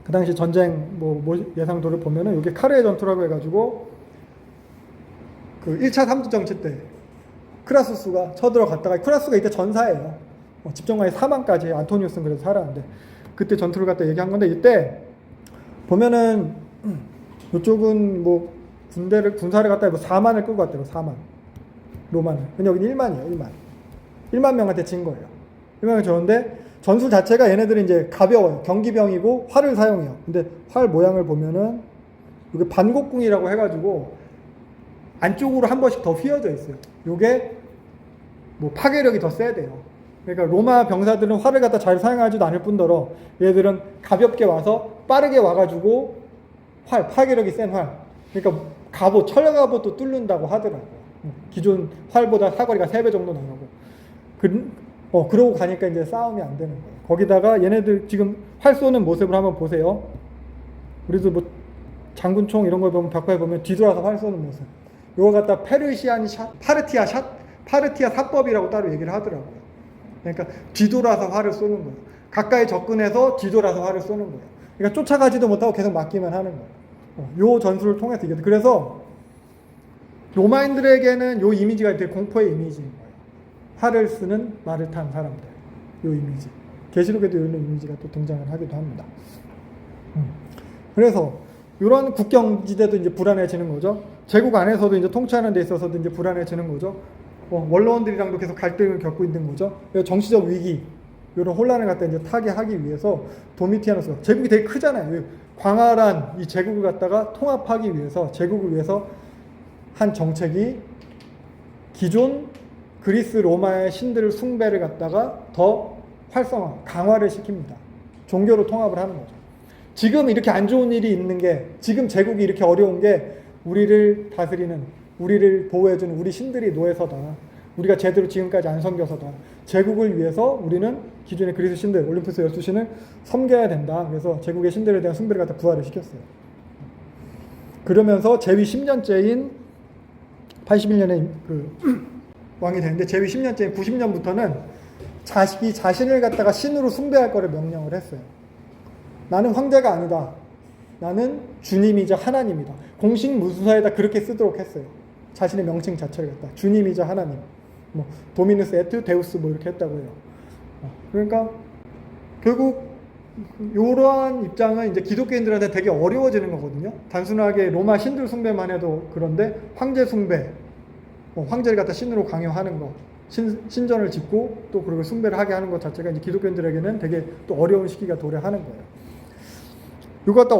그 당시 전쟁 뭐 예상도를 보면은 이게 카르의 전투라고 해가지고 그 1차 삼두 정치 때 크라수스가 쳐들어갔다가 크라수스가 이때 전사예요. 집정관이 사망까지 안토니우스는 그래서 살았는데 그때 전투를 갖다 얘기한 건데 이때 보면은 이쪽은 뭐 군사를 갖다 뭐 4만을 끌고 갔대요. 4만 로마는. 근데 여기는 1만이에요. 1만 명한테 진 거예요. 1만 명 졌는데 전술 자체가 얘네들은 이제 가벼워요. 경기병이고 활을 사용해요. 근데 활 모양을 보면은 이게 반곡궁이라고 해가지고 안쪽으로 한 번씩 더 휘어져 있어요. 요게 뭐 파괴력이 더 세대요. 그러니까 로마 병사들은 활을 갖다 잘 사용하지도 않을 뿐더러 얘들은 가볍게 와서 빠르게 와가지고 파괴력이 센 활. 그러니까 철갑옷도 뚫는다고 하더라고요. 기존 활보다 사거리가 3배 정도 나가고. 그러고 가니까 이제 싸움이 안 되는 거예요. 거기다가 얘네들 지금 활 쏘는 모습을 한번 보세요. 우리도 뭐 장군총 이런 걸 보면 벽화에 보면 뒤돌아서 활 쏘는 모습. 이거 갖다 페르시안 샷, 파르티아 사법이라고 따로 얘기를 하더라고요. 그러니까 뒤돌아서 활을 쏘는 거예요. 가까이 접근해서 뒤돌아서 활을 쏘는 거예요. 그러니까 쫓아가지도 못하고 계속 맞기만 하는 거예요. 요 전술을 통해서 이게 그래서 로마인들에게는 요 이미지가 되게 공포의 이미지인 거예요. 활을 쓰는 말을 탄 사람들. 요 이미지. 계시록에도 이런 이미지가 또 등장을 하기도 합니다. 그래서 이런 국경지대도 이제 불안해지는 거죠. 제국 안에서도 이제 통치하는 데 있어서도 이제 불안해지는 거죠. 원로원들이랑도 계속 갈등을 겪고 있는 거죠. 정치적 위기, 이런 혼란을 갖다 이제 타개하기 위해서 도미티아누스가 제국이 되게 크잖아요. 광활한 이 제국을 갖다가 통합하기 위해서 제국을 위해서 한 정책이 기존 그리스 로마의 신들을 숭배를 갖다가 더 활성화, 강화를 시킵니다. 종교로 통합을 하는 거죠. 지금 이렇게 안 좋은 일이 있는 게 지금 제국이 이렇게 어려운 게 우리를 다스리는 우리를 보호해주는 우리 신들이 노예서다. 우리가 제대로 지금까지 안 섬겨서다. 제국을 위해서 우리는 기존의 그리스 신들, 올림푸스 12신을 섬겨야 된다. 그래서 제국의 신들에 대한 숭배를 갖다 부활을 시켰어요. 그러면서 제위 10년째인 81년에 왕이 되는데 제위 10년째인 90년부터는 자식이 자신을 갖다가 신으로 숭배할 거를 명령을 했어요. 나는 황제가 아니다. 나는 주님이자 하나님이다. 공식 문서에다 그렇게 쓰도록 했어요. 자신의 명칭 자체를 갖다 주님이자 하나님, 뭐 도미누스 에트 데우스 뭐 이렇게 했다고 해요. 그러니까 결국 이러한 입장은 이제 기독교인들한테 되게 어려워지는 거거든요. 단순하게 로마 신들 숭배만 해도 그런데 황제 숭배, 황제를 갖다 신으로 강요하는 거, 신전을 짓고 또 그리고 숭배를 하게 하는 것 자체가 이제 기독교인들에게는 되게 또 어려운 시기가 도래하는 거예요. 이거 갖다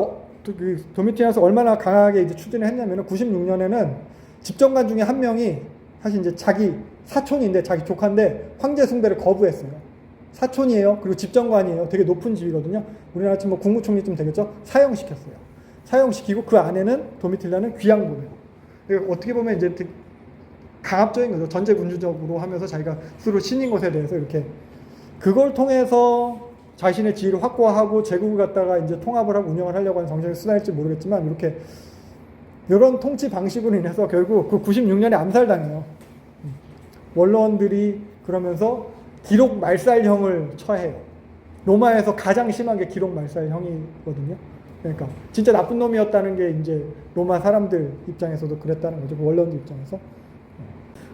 도미티아누스 얼마나 강하게 이제 추진을 했냐면은 96년에는 집정관 중에 한 명이 사실 이제 자기 사촌인데 자기 조카인데 황제 숭배를 거부했어요. 사촌이에요. 그리고 집정관이에요. 되게 높은 지위거든요. 우리나라 지금 뭐 국무총리쯤 되겠죠. 사형시켰어요. 사형시키고 그 안에는 도미틸라는 귀양보래요. 어떻게 보면 이제 강압적인 거죠. 전제군주적으로 하면서 자기가 스스로 신인 것에 대해서 이렇게 그걸 통해서 자신의 지위를 확고화하고 제국을 갖다가 이제 통합을 하고 운영을 하려고 하는 정책의 수단일지 모르겠지만 이렇게 이런 통치 방식으로 인해서 결국 그 96년에 암살당해요. 원로원들이 그러면서 기록 말살형을 처해요. 로마에서 가장 심한 게 기록 말살형이거든요. 그러니까 진짜 나쁜 놈이었다는 게 이제 로마 사람들 입장에서도 그랬다는 거죠. 원로원들 입장에서.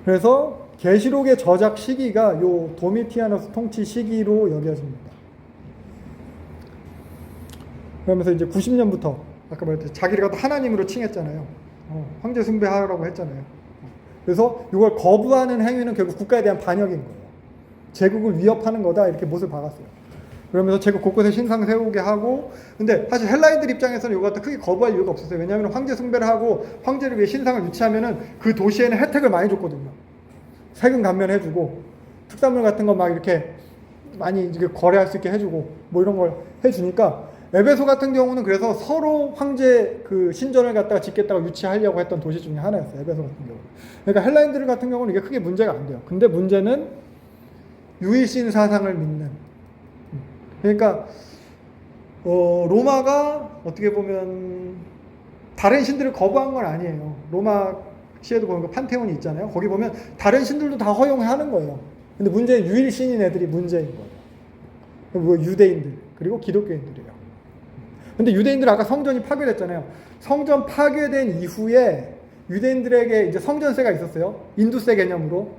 그래서 계시록의 저작 시기가 요 도미티아누스 통치 시기로 여겨집니다. 그러면서 이제 90년부터 아까 말했듯이 자기를 갖다 하나님으로 칭했잖아요. 황제 숭배하라고 했잖아요. 그래서 이걸 거부하는 행위는 결국 국가에 대한 반역인 거예요. 제국을 위협하는 거다 이렇게 못을 박았어요. 그러면서 제국 곳곳에 신상 세우게 하고 근데 사실 헬라인들 입장에서는 이거 갖다 크게 거부할 이유가 없었어요. 왜냐하면 황제 숭배를 하고 황제를 위해 신상을 유치하면은 그 도시에는 혜택을 많이 줬거든요. 세금 감면해주고 특산물 같은 거 막 이렇게 많이 이렇게 거래할 수 있게 해주고 뭐 이런 걸 해주니까 에베소 같은 경우는 그래서 서로 황제 그 신전을 갖다가 짓겠다고 유치하려고 했던 도시 중에 하나였어요. 에베소 같은 경우. 그러니까 헬라인들 같은 경우는 이게 크게 문제가 안 돼요. 근데 문제는 유일신 사상을 믿는. 그러니까 로마가 어떻게 보면 다른 신들을 거부한 건 아니에요. 로마 시에도 보면 판테온이 있잖아요. 거기 보면 다른 신들도 다 허용하는 거예요. 근데 문제는 유일신인 애들이 문제인 거예요. 뭐 유대인들 그리고 기독교인들이에요. 근데 유대인들 아까 성전이 파괴됐잖아요. 성전 파괴된 이후에 유대인들에게 이제 성전세가 있었어요. 인두세 개념으로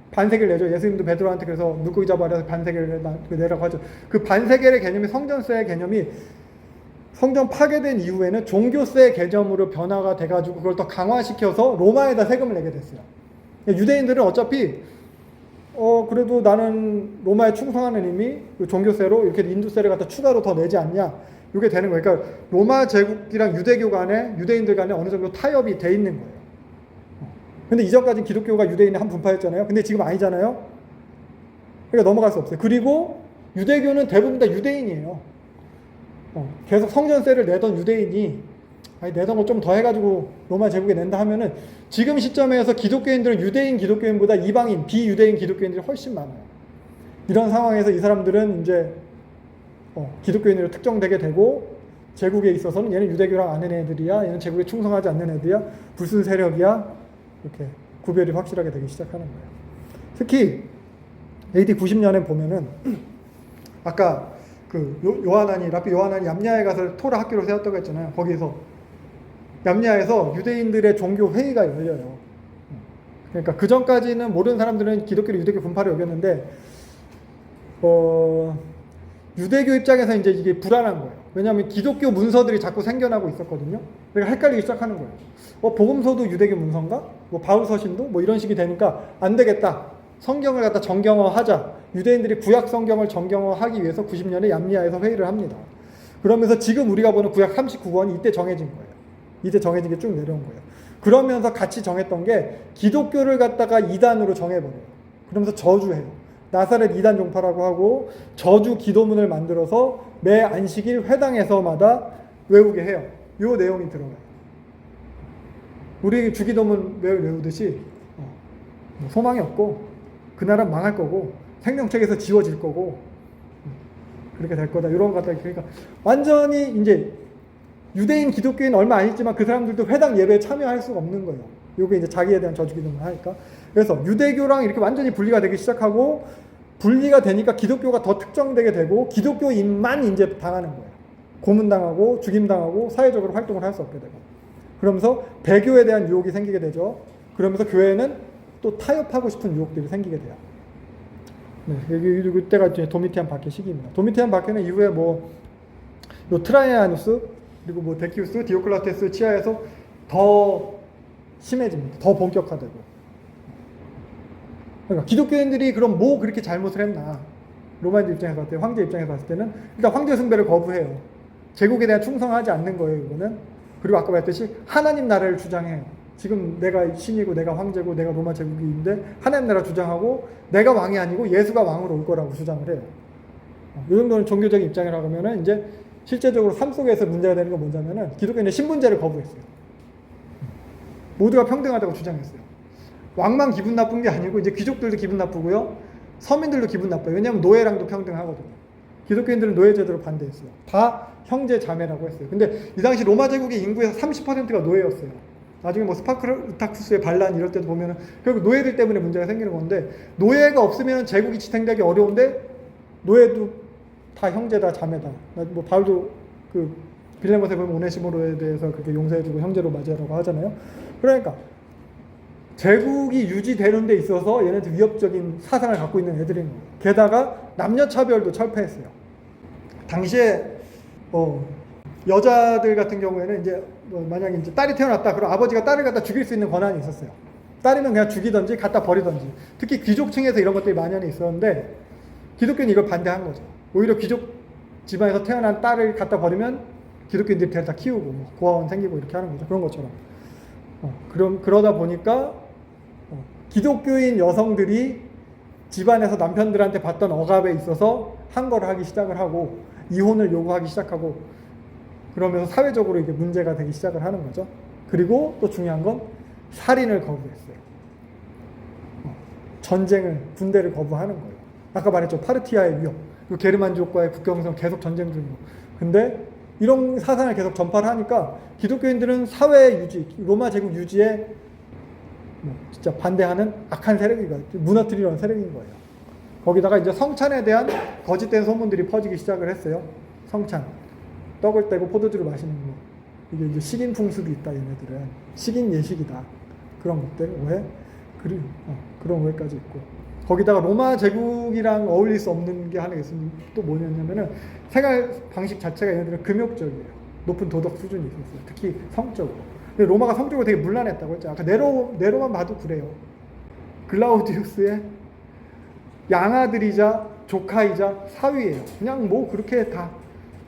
반세계를 내죠. 예수님도 베드로한테 그래서 물고기 잡아서 반세계를 내라고 하죠. 그 반세계의 개념이 성전세 개념이 성전 파괴된 이후에는 종교세 개념으로 변화가 돼가지고 그걸 더 강화시켜서 로마에다 세금을 내게 됐어요. 유대인들은 어차피 그래도 나는 로마에 충성하는 의미 그 종교세로 이렇게 인두세를 갖다 추가로 더 내지 않냐 이게 되는 거예요. 그러니까 로마 제국이랑 유대교 간에 유대인들 간에 어느 정도 타협이 돼 있는 거예요. 근데 이전까지 기독교가 유대인의 한 분파였잖아요. 근데 지금 아니잖아요. 그러니까 넘어갈 수 없어요. 그리고 유대교는 대부분 다 유대인이에요. 계속 성전세를 내던 유대인이 내던 거 좀 더 해가지고 로마 제국에 낸다 하면은 지금 시점에서 기독교인들은 유대인 기독교인보다 이방인 비유대인 기독교인들이 훨씬 많아요. 이런 상황에서 이 사람들은 이제 기독교인으로 특정되게 되고 제국에 있어서는 얘는 유대교랑 아는 애들이야, 얘는 제국에 충성하지 않는 애들이야, 불순 세력이야 이렇게 구별이 확실하게 되기 시작하는 거예요. 특히 AD 90년에 보면은 아까 그 라피 요하난이 얌야에 가서 토라 학교를 세웠다고 했잖아요. 거기서 얌야에서 유대인들의 종교 회의가 열려요. 그러니까 그 전까지는 모르는 사람들은 기독교를 유대교 분파로 여겼는데 유대교 입장에서 이제 이게 불안한 거예요. 왜냐하면 기독교 문서들이 자꾸 생겨나고 있었거든요. 그러니까 헷갈리기 시작하는 거예요. 복음서도 유대교 문서인가? 뭐 바울서신도 뭐 이런 식이 되니까 안 되겠다. 성경을 갖다 정경화하자. 유대인들이 구약 성경을 정경화하기 위해서 90년에 얌리아에서 회의를 합니다. 그러면서 지금 우리가 보는 구약 39권이 이때 정해진 거예요. 이때 정해진 게 쭉 내려온 거예요. 그러면서 같이 정했던 게 기독교를 갖다가 이단으로 정해버려요. 그러면서 저주해요. 나사렛 이단 종파라고 하고 저주 기도문을 만들어서 매 안식일 회당에서마다 외우게 해요. 요 내용이 들어가요. 우리 주기도문 매일 외우듯이 소망이 없고 그 나라는 망할 거고 생명책에서 지워질 거고 그렇게 될 거다. 이런 것 같다. 그러니까 완전히 이제 유대인 기독교인 얼마 안 있지만 그 사람들도 회당 예배에 참여할 수가 없는 거예요. 요게 이제 자기에 대한 저주기도문을 하니까. 그래서 유대교랑 이렇게 완전히 분리가 되기 시작하고 분리가 되니까 기독교가 더 특정되게 되고 기독교인만 이제 당하는 거예요. 고문당하고 죽임당하고 사회적으로 활동을 할 수 없게 되고. 그러면서 배교에 대한 유혹이 생기게 되죠. 그러면서 교회는 또 타협하고 싶은 유혹들이 생기게 돼요. 네, 이때가 이제 도미티안 박해 시기입니다. 도미티안 박해는 이후에 요 트라이아누스 그리고 데키우스, 디오클라테스 치하에서 더 심해집니다. 더 본격화되고. 그러니까 기독교인들이 그럼 뭐 그렇게 잘못을 했나? 로마인들 입장에서 봤을 때, 황제 입장에서 봤을 때는 일단 황제 숭배를 거부해요. 제국에 대한 충성하지 않는 거예요, 이거는. 그리고 아까 말했듯이 하나님 나라를 주장해요. 지금 내가 신이고 내가 황제고 내가 로마 제국인데 하나님 나라 주장하고 내가 왕이 아니고 예수가 왕으로 올 거라고 주장을 해요. 이 정도는 종교적인 입장이라고 하면은 이제 실제적으로 삶 속에서 문제가 되는 건 뭐냐면은 기독교인의 신분제를 거부했어요. 모두가 평등하다고 주장했어요. 왕만 기분 나쁜 게 아니고 이제 귀족들도 기분 나쁘고요. 서민들도 기분 나빠요. 왜냐하면 노예랑도 평등하거든요. 기독교인들은 노예제도를 반대했어요. 다 형제 자매라고 했어요. 근데 이 당시 로마 제국의 인구에서 30%가 노예였어요. 나중에 스파르타쿠스의 반란 이럴 때도 보면은 결국 노예들 때문에 문제가 생기는 건데 노예가 없으면 제국이 지탱되기 어려운데 노예도 다 형제다 자매다. 바울도 빌레몬에 보면 오네시모로에 대해서 그렇게 용서해주고 형제로 맞이하라고 하잖아요. 그러니까 제국이 유지되는 데 있어서 얘네들 위협적인 사상을 갖고 있는 애들인 거예요. 게다가 남녀차별도 철폐했어요. 당시에 여자들 같은 경우에는 이제 만약에 이제 딸이 태어났다 그럼 아버지가 딸을 갖다 죽일 수 있는 권한이 있었어요. 딸이면 그냥 죽이든지 갖다 버리든지. 특히 귀족층에서 이런 것들이 만연히 있었는데 기독교는 이걸 반대한 거죠. 오히려 귀족 집안에서 태어난 딸을 갖다 버리면 기독교인들이 데려다 키우고 고아원 생기고 이렇게 하는 거죠. 그런 것처럼. 그러다 보니까 기독교인 여성들이 집안에서 남편들한테 받던 억압에 있어서 항거를 하기 시작을 하고 이혼을 요구하기 시작하고 그러면서 사회적으로 이게 문제가 되기 시작을 하는 거죠. 그리고 또 중요한 건 살인을 거부했어요. 전쟁을, 군대를 거부하는 거예요. 아까 말했죠. 파르티아의 위협, 게르만족과의 국경선 계속 전쟁 중이고. 근데 이런 사상을 계속 전파를 하니까 기독교인들은 사회 유지, 로마 제국 유지에 진짜 반대하는 악한 세력이가 무너뜨리려는 세력인 거예요. 거기다가 이제 성찬에 대한 거짓된 소문들이 퍼지기 시작을 했어요. 성찬, 떡을 떼고 포도주를 마시는 거, 이게 이제 식인 풍습이 있다. 얘네들은 식인 예식이다. 그런 것들 오해, 그런 오해까지 있고. 거기다가 로마 제국이랑 어울릴 수 없는 게 하나 있으면 또 뭐냐면은 생활 방식 자체가 얘네들은 금욕적이에요. 높은 도덕 수준이 있었어요. 특히 성적으로. 근데 로마가 성적으로 되게 문란했다고 했죠. 아까 네로만 봐도 그래요. 글라우디우스의 양아들이자 조카이자 사위예요. 그냥 뭐 그렇게 다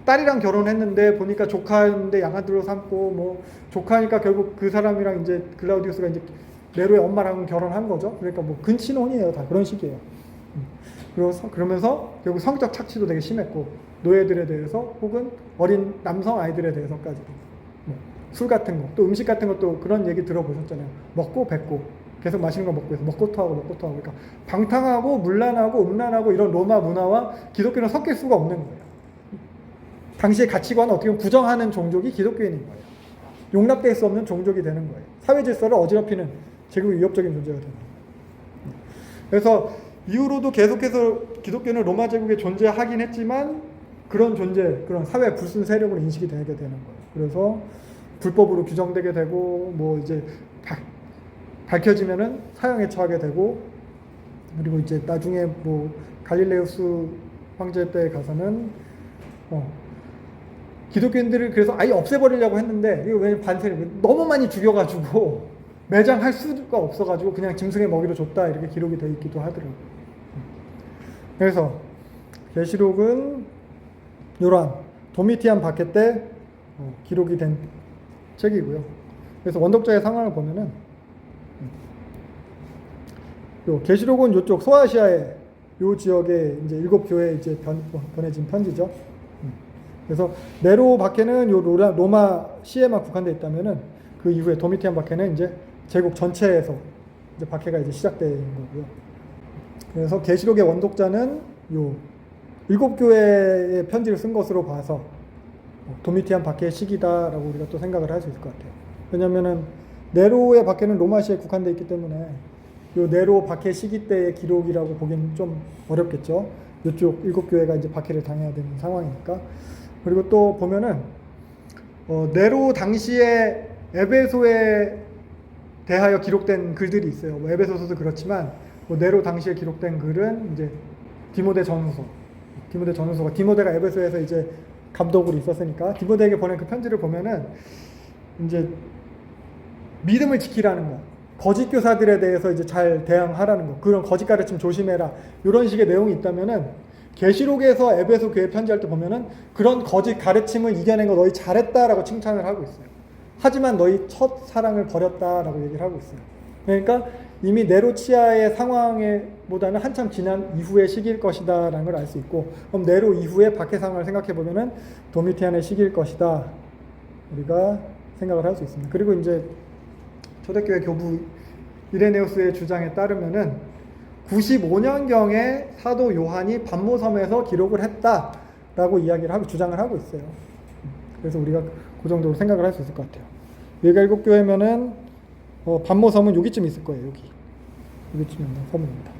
딸이랑 결혼했는데 보니까 조카였는데 양아들로 삼고 뭐 조카니까 결국 그 사람이랑 이제 글라우디우스가 이제 네로의 엄마랑 결혼한 거죠. 그러니까 뭐 근친혼이에요. 다 그런 식이에요. 그러면서 결국 성적 착취도 되게 심했고 노예들에 대해서 혹은 어린 남성 아이들에 대해서까지도 술 같은 거, 또 음식 같은 것도 그런 얘기 들어보셨잖아요. 먹고 뱉고 계속 맛있는 거 먹고 해서 먹고 토하고 그러니까 방탕하고 문란하고 음란하고 이런 로마 문화와 기독교는 섞일 수가 없는 거예요. 당시의 가치관을 어떻게 보면 부정하는 종족이 기독교인인 거예요. 용납될 수 없는 종족이 되는 거예요. 사회 질서를 어지럽히는 제국의 위협적인 존재가 되는 거예요. 그래서 이후로도 계속해서 기독교는 로마 제국에 존재하긴 했지만 그런 그런 사회 불순 세력으로 인식이 되게 되는 거예요. 그래서 불법으로 규정되게 되고 뭐 이제 밝혀지면은 사형에 처하게 되고 그리고 이제 나중에 뭐 갈릴레우스 황제 때 가서는 기독교인들을 그래서 아예 없애버리려고 했는데 이거 왜 반세를 너무 많이 죽여가지고 매장할 수가 없어가지고 그냥 짐승의 먹이로 줬다 이렇게 기록이 되어 있기도 하더라고요. 그래서 계시록은 이러한 도미티안 박해 때 기록이 된 책이고요. 그래서 원독자의 상황을 보면은 계시록은 이쪽 소아시아의 요 지역에 이제 7교회에 이제 보내진 편지죠. 그래서 네로 박해는 요 로마 시에만 국한되어 있다면은 그 이후에 도미티안 박해는 이제 제국 전체에서 이제 박해가 이제 시작된 거고요. 그래서 계시록의 원독자는 요 7교회의 편지를 쓴 것으로 봐서 도미티안 박해의 시기다라고 우리가 또 생각을 할 수 있을 것 같아요. 왜냐면은 네로의 박해는 로마시에 국한되어 있기 때문에 요 네로 박해 시기 때의 기록이라고 보기는 좀 어렵겠죠. 이쪽 7교회가 이제 박해를 당해야 되는 상황이니까. 그리고 또 보면은 네로 당시에 에베소에 대하여 기록된 글들이 있어요. 뭐 에베소서도 그렇지만 네로 당시에 기록된 글은 이제 디모데 전후서가 디모데가 에베소에서 이제 감독으로 있었으니까 디모데에게 보낸 그 편지를 보면은 이제 믿음을 지키라는 거, 거짓 교사들에 대해서 이제 잘 대항하라는 거, 그런 거짓 가르침 조심해라 이런 식의 내용이 있다면은 계시록에서 에베소 교회 편지할 때 보면은 그런 거짓 가르침을 이겨낸 거 너희 잘했다라고 칭찬을 하고 있어요. 하지만 너희 첫 사랑을 버렸다라고 얘기를 하고 있어요. 그러니까 이미 네로치아의 상황보다는 한참 지난 이후의 시기일 것이다라는 걸 알 수 있고, 그럼 네로 이후의 박해 상황을 생각해 보면은 도미티안의 시기일 것이다 우리가 생각을 할 수 있습니다. 그리고 이제 초대교회 교부 이레네우스의 주장에 따르면은 95년경에 사도 요한이 반모섬에서 기록을 했다라고 이야기를 하고 주장을 하고 있어요. 그래서 우리가 그 정도로 생각을 할 수 있을 것 같아요. 여기가 7교회면은 반모섬은 여기쯤 있을 거예요. 여기쯤 있는 섬입니다.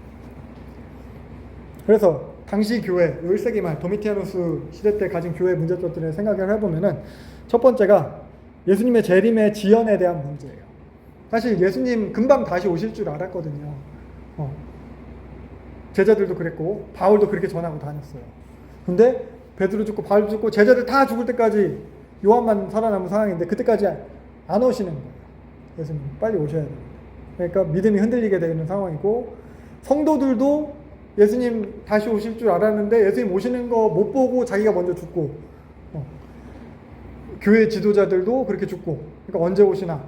그래서 당시 교회 1세기 말 도미티아누스 시대 때 가진 교회 문제점들을 생각을 해보면은 첫 번째가 예수님의 재림의 지연에 대한 문제예요. 사실 예수님 금방 다시 오실 줄 알았거든요. 제자들도 그랬고 바울도 그렇게 전하고 다녔어요. 근데 베드로 죽고 바울 죽고 제자들 다 죽을 때까지 요한만 살아남은 상황인데 그때까지 안 오시는 거예요. 예수님 빨리 오셔야 됩니다. 그러니까 믿음이 흔들리게 되는 상황이고 성도들도 예수님 다시 오실 줄 알았는데 예수님 오시는 거 못 보고 자기가 먼저 죽고 교회 지도자들도 그렇게 죽고 그러니까 언제 오시나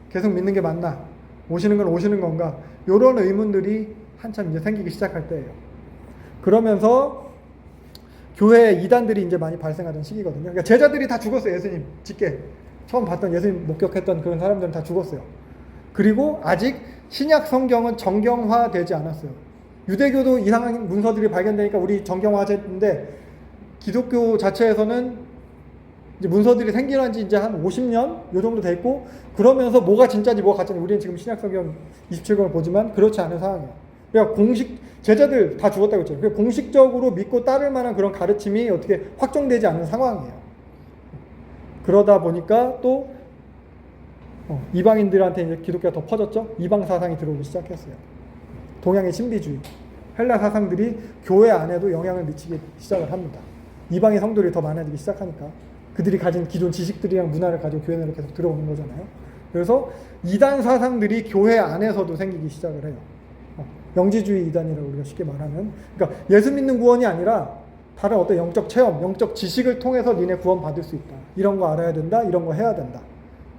계속 믿는 게 맞나 오시는 건 오시는 건가 이런 의문들이 한참 이제 생기기 시작할 때예요. 그러면서 교회 이단들이 이제 많이 발생하던 시기거든요. 그러니까 제자들이 다 죽었어요. 예수님 직계 처음 봤던 예수님 목격했던 그런 사람들은 다 죽었어요. 그리고 아직 신약 성경은 정경화되지 않았어요. 유대교도 이상한 문서들이 발견되니까 우리 정경화했는데 기독교 자체에서는 이제 문서들이 생겨난 지 이제 한 50년 요 정도 됐고 그러면서 뭐가 진짜인지 뭐가 가짜인지 우리는 지금 신약 성경 27권을 보지만 그렇지 않은 상황이에요. 그러니까 공식 제자들 다 죽었다고 했잖아요. 그러니까 공식적으로 믿고 따를 만한 그런 가르침이 어떻게 확정되지 않은 상황이에요. 그러다 보니까 또 이방인들한테 이제 기독교가 더 퍼졌죠. 이방 사상이 들어오기 시작했어요. 동양의 신비주의, 헬라 사상들이 교회 안에도 영향을 미치기 시작을 합니다. 이방의 성도들이 더 많아지기 시작하니까 그들이 가진 기존 지식들이랑 문화를 가지고 교회 내로 계속 들어오는 거잖아요. 그래서 이단 사상들이 교회 안에서도 생기기 시작을 해요. 영지주의 이단이라고 우리가 쉽게 말하는. 그러니까 예수 믿는 구원이 아니라 다른 어떤 영적 체험, 영적 지식을 통해서 니네 구원 받을 수 있다. 이런 거 알아야 된다. 이런 거 해야 된다.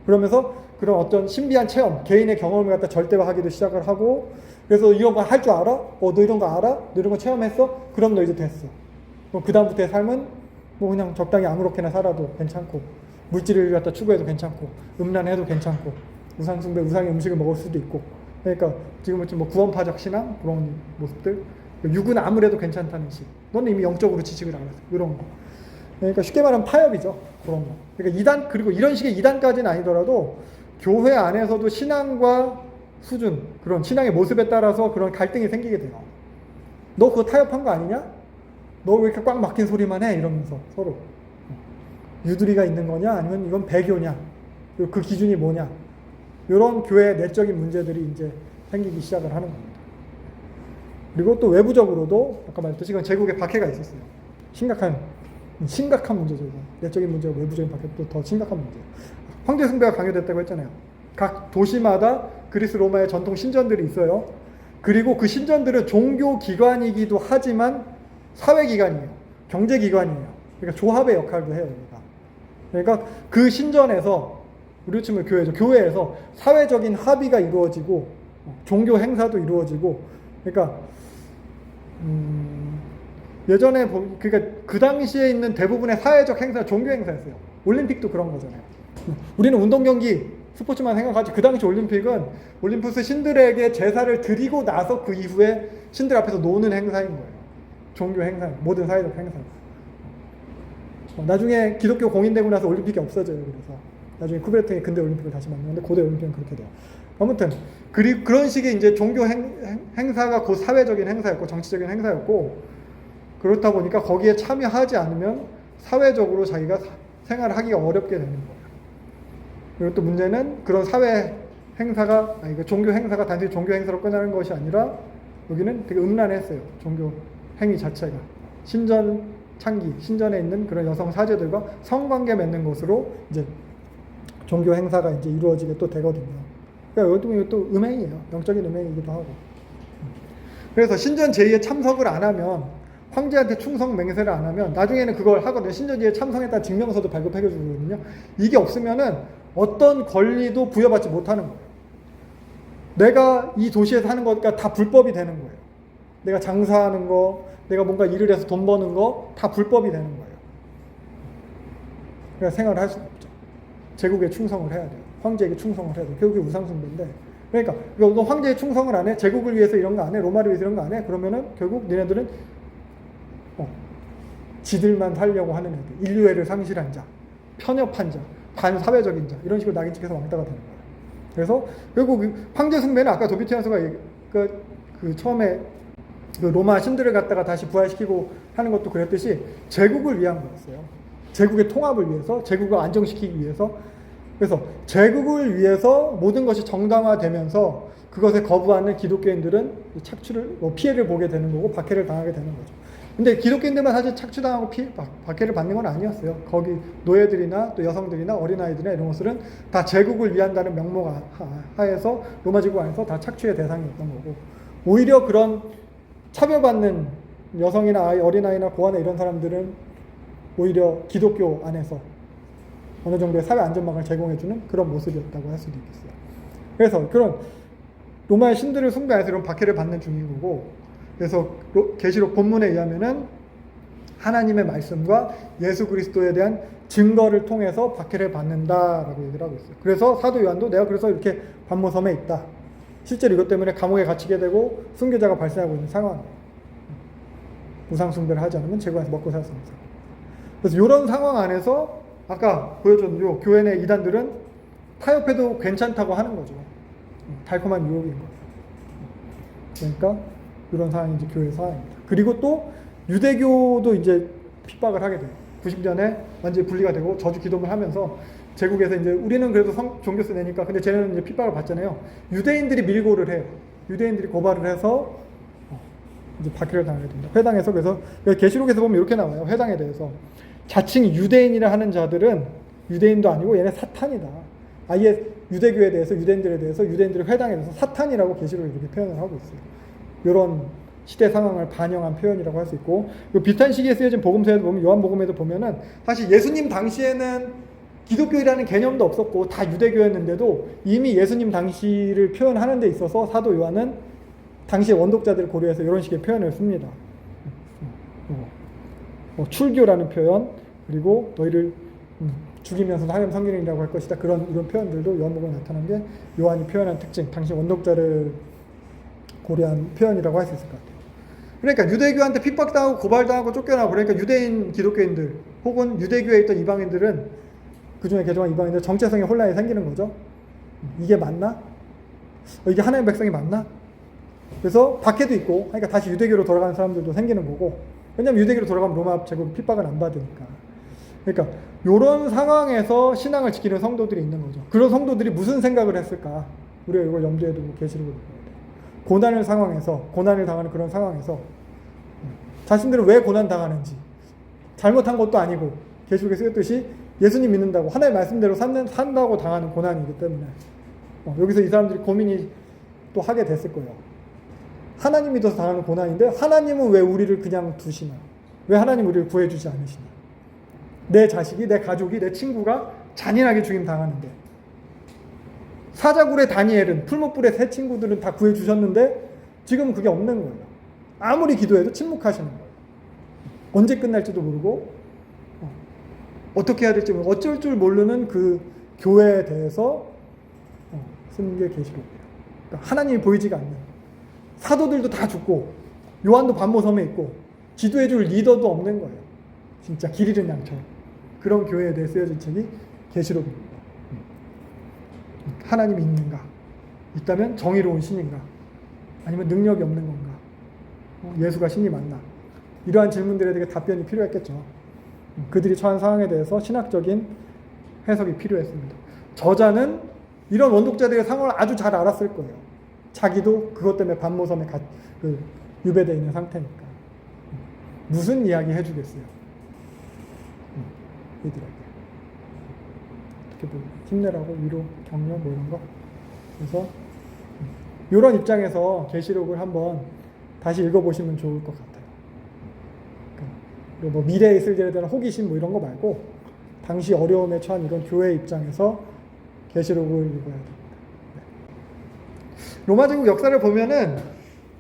그러면서 그런 어떤 신비한 체험, 개인의 경험을 갖다 절대화하기도 시작을 하고 그래서 이런 거 할 줄 알아? 너 이런 거 알아? 너 이런 거 체험했어? 그럼 너 이제 됐어. 그 다음부터의 삶은 뭐 그냥 적당히 아무렇게나 살아도 괜찮고 물질을 갖다 추구해도 괜찮고 음란해도 괜찮고 우상숭배, 우상의 음식을 먹을 수도 있고 그러니까 지금은 좀 뭐 구원파적 신앙 그런 모습들 육은 아무래도 괜찮다는 식 너는 이미 영적으로 지식을 알았어 이런 거 그러니까 쉽게 말하면 타협이죠 그런 거 그러니까 이단 그리고 이런 식의 이단까지는 아니더라도 교회 안에서도 신앙과 수준 그런 신앙의 모습에 따라서 그런 갈등이 생기게 돼요. 너 그거 타협한 거 아니냐? 너 왜 이렇게 꽉 막힌 소리만 해? 이러면서 서로 유두리가 있는 거냐? 아니면 이건 배교냐? 그 기준이 뭐냐? 이런 교회의 내적인 문제들이 이제 생기기 시작을 하는 겁니다. 그리고 또 외부적으로도 아까 말했듯이 이건 제국에 박해가 있었어요. 심각한 문제죠. 이건. 내적인 문제와 외부적인 박해도 더 심각한 문제예요. 황제 숭배가 강요됐다고 했잖아요. 각 도시마다 그리스 로마의 전통 신전들이 있어요. 그리고 그 신전들은 종교 기관이기도 하지만 사회 기관이에요. 경제 기관이에요. 그러니까 조합의 역할도 해요. 그러니까 그 신전에서 우리 치면 교회죠. 교회에서 사회적인 합의가 이루어지고 종교 행사도 이루어지고 그러니까 예전에 그러니까 그 당시에 있는 대부분의 사회적 행사 종교 행사였어요. 올림픽도 그런 거잖아요. 우리는 운동 경기 스포츠만 생각하지 그 당시 올림픽은 올림푸스 신들에게 제사를 드리고 나서 그 이후에 신들 앞에서 노는 행사인 거예요. 종교 행사, 모든 사회적 행사. 나중에 기독교 공인되고 나서 올림픽이 없어져요. 그래서 나중에 쿠베르탱이 근대 올림픽을 다시 만드는데 고대 올림픽은 그렇게 돼요. 아무튼 그런 식의 이제 종교 행사가 곧 사회적인 행사였고 정치적인 행사였고 그렇다 보니까 거기에 참여하지 않으면 사회적으로 자기가 생활을 하기가 어렵게 되는 거예요. 그리고 또 문제는 그런 사회 행사가 종교 행사가 단순히 종교 행사로 끝나는 것이 아니라 여기는 되게 음란했어요. 종교 행위 자체가 신전 창기, 신전에 있는 그런 여성 사제들과 성관계 맺는 것으로 이제 종교 행사가 이제 이루어지게 또 되거든요. 그러니까 이것도 음행이에요. 영적인 음행이기도 하고. 그래서 신전 제의에 참석을 안 하면 황제한테 충성 맹세를 안 하면 나중에는 그걸 하거든요. 신전 제의에 참석했다는 증명서도 발급해 주거든요. 이게 없으면은 어떤 권리도 부여받지 못하는 거예요. 내가 이 도시에서 하는 거니까 다 불법이 되는 거예요. 내가 장사하는 거, 내가 뭔가 일을 해서 돈 버는 거 다 불법이 되는 거예요. 그러니까 생활을 할 수는 없죠. 제국에 충성을 해야 돼요. 황제에게 충성을 해야 돼요. 결국에 우상숭배인데 그러니까 너 황제에 충성을 안 해? 제국을 위해서 이런 거 안 해? 로마를 위해서 이런 거 안 해? 그러면은 결국 니네들은 지들만 살려고 하는 애들, 인류애를 상실한 자, 편협한 자, 반사회적인 자 이런 식으로 낙인 찍혀서 왕따가 되는 거예요. 그래서 결국 황제 숭배는 아까 도비티안스가 그 처음에 그 로마 신들을 갖다가 다시 부활시키고 하는 것도 그랬듯이 제국을 위한 거였어요. 제국의 통합을 위해서, 제국을 안정시키기 위해서. 그래서 제국을 위해서 모든 것이 정당화되면서 그것에 거부하는 기독교인들은 착취를 피해를 보게 되는 거고 박해를 당하게 되는 거죠. 근데 기독교인들만 사실 착취당하고 박해를 받는 건 아니었어요. 거기 노예들이나 또 여성들이나 어린아이들이나 이런 것들은 다 제국을 위한다는 명목 하에서 로마 제국 안에서 다 착취의 대상이었던 거고 오히려 그런 차별받는 여성이나 어린아이나 고아나 이런 사람들은 오히려 기독교 안에서 어느 정도의 사회 안전망을 제공해주는 그런 모습이었다고 할 수도 있겠어요. 그래서 그런 로마의 신들을 숭배해서 이런 박해를 받는 중인 거고 그래서 계시록 본문에 의하면은 하나님의 말씀과 예수 그리스도에 대한 증거를 통해서 박해를 받는다라고 얘기를 하고 있어요. 그래서 사도 요한도 내가 그래서 이렇게 반모섬에 있다. 실제로 이것 때문에 감옥에 갇히게 되고 순교자가 발생하고 있는 상황이에요. 우상 숭배를 하지 않으면 제국에서 먹고 살 수 없는 상황. 그래서 이런 상황 안에서 아까 보여준 요 교회 내 이단들은 타협해도 괜찮다고 하는 거죠. 달콤한 유혹인 거예요. 그러니까 이런 상황이 이제 교회 상황입니다. 그리고 또 유대교도 이제 핍박을 하게 돼요. 90년에 완전히 분리가 되고 저주 기도를 하면서 제국에서 이제 우리는 그래도 종교세 내니까 근데 쟤네는 이제 핍박을 받잖아요. 유대인들이 밀고를 해요. 유대인들이 고발을 해서 이제 박해를 당하게 됩니다. 회당에서 그래서 계시록에서 보면 이렇게 나와요. 회당에 대해서 자칭 유대인이라 하는 자들은 유대인도 아니고 얘네 사탄이다. 아예 유대교에 대해서 유대인들에 대해서 유대인들의 회당에 대해서 사탄이라고 계시록에 이렇게 표현을 하고 있어요. 이런 시대 상황을 반영한 표현이라고 할 수 있고 비슷한 시기에 쓰여진 복음서에도 보면 요한복음에도 보면은 사실 예수님 당시에는 기독교이라는 개념도 없었고 다 유대교였는데도 이미 예수님 당시를 표현하는 데 있어서 사도 요한은 당시의 원독자들을 고려해서 이런 식의 표현을 씁니다. 출교라는 표현 그리고 너희를 죽이면서 하나님 성경이라고 할 것이다. 이런 표현들도 요한복음에 나타난 게 요한이 표현한 특징, 당시 원독자를 고려한 표현이라고 할 수 있을 것 같아요. 그러니까 유대교한테 핍박당하고 고발당하고 쫓겨나고 그러니까 유대인 기독교인들 혹은 유대교에 있던 이방인들은 그중에 개종한 이방인들 정체성의 혼란이 생기는 거죠. 이게 맞나? 이게 하나님의 백성이 맞나? 그래서 박해도 있고 그러니까 다시 유대교로 돌아가는 사람들도 생기는 거고 왜냐하면 유대교로 돌아가면 로마 제국 핍박을 안 받으니까. 그러니까 이런 상황에서 신앙을 지키는 성도들이 있는 거죠. 그런 성도들이 무슨 생각을 했을까? 우리가 이걸 염두에 두고 계시록을 읽어야 돼요. 고난을 당하는 그런 상황에서 자신들은 왜 고난 당하는지 잘못한 것도 아니고 계시록에 쓰였듯이 예수님 믿는다고 하나님의 말씀대로 산다고 당하는 고난이기 때문에 여기서 이 사람들이 고민이 또 하게 됐을 거예요. 하나님 믿어서 당하는 고난인데 하나님은 왜 우리를 그냥 두시나? 왜 하나님 우리를 구해주지 않으시나? 내 자식이, 내 가족이, 내 친구가 잔인하게 죽임 당하는데 사자굴의 다니엘은 풀무불의 새 친구들은 다 구해주셨는데 지금은 그게 없는 거예요. 아무리 기도해도 침묵하시는 거예요. 언제 끝날지도 모르고 어떻게 해야 될지 모르고 어쩔 줄 모르는 그 교회에 대해서 쓰는 게 계시록이에요. 그러니까 하나님이 보이지가 않는 사도들도 다 죽고 요한도 반모섬에 있고 지도해줄 리더도 없는 거예요. 진짜 길 잃은 양처럼 그런 교회에 대해 쓰여진 책이 계시록입니다. 하나님이 있는가? 있다면 정의로운 신인가? 아니면 능력이 없는 건가? 예수가 신이 맞나? 이러한 질문들에 대해 답변이 필요했겠죠. 그들이 처한 상황에 대해서 신학적인 해석이 필요했습니다. 저자는 이런 원독자들의 상황을 아주 잘 알았을 거예요. 자기도 그것 때문에 반모섬에 유배되어 있는 상태니까. 무슨 이야기 해주겠어요? 이들에게. 어떻게 힘내라고 위로, 격려 뭐 이런 거. 그래서 이런 입장에서 계시록을 한번 다시 읽어보시면 좋을 것 같아요. 그러니까 뭐 미래에 있을 일에 대한 호기심 뭐 이런 거 말고 당시 어려움에 처한 이런 교회 입장에서 계시록을 읽어야 됩니다. 로마 제국 역사를 보면은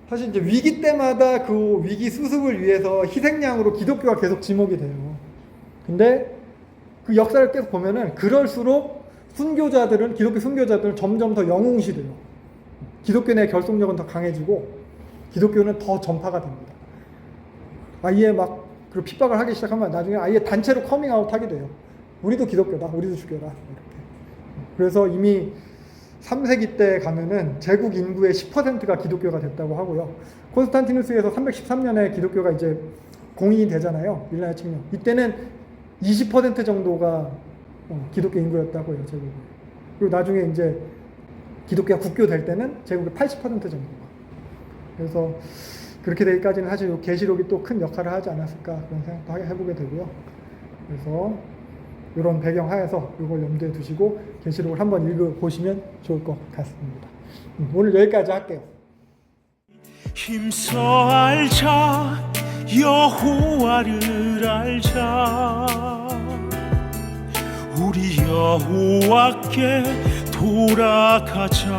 사실 이제 위기 때마다 그 위기 수습을 위해서 희생양으로 기독교가 계속 지목이 돼요. 근데 그 역사를 계속 보면은 그럴수록 기독교 순교자들은 점점 더 영웅시돼요. 기독교 내 결속력은 더 강해지고 기독교는 더 전파가 됩니다. 아예 막 그리고 핍박을 하기 시작하면 나중에 아예 단체로 커밍아웃 하게 돼요. 우리도 기독교다, 우리도 죽여라 이렇게. 그래서 이미 3세기 때 가면은 제국 인구의 10%가 기독교가 됐다고 하고요. 콘스탄티누스에서 313년에 기독교가 이제 공인이 되잖아요. 윌라야 칙령. 이때는 20% 정도가 기독교 인구였다고요, 제국이. 그리고 나중에 이제 기독교가 국교될 때는 제국의 80% 정도가. 그래서 그렇게 되기까지는 사실 계시록이 또 큰 역할을 하지 않았을까 그런 생각도 해보게 되고요. 그래서 이런 배경 하에서 이걸 염두에 두시고 계시록을 한번 읽어보시면 좋을 것 같습니다. 오늘 여기까지 할게요. 힘써 알자 여호와를 알자 우리 여호와께 돌아가자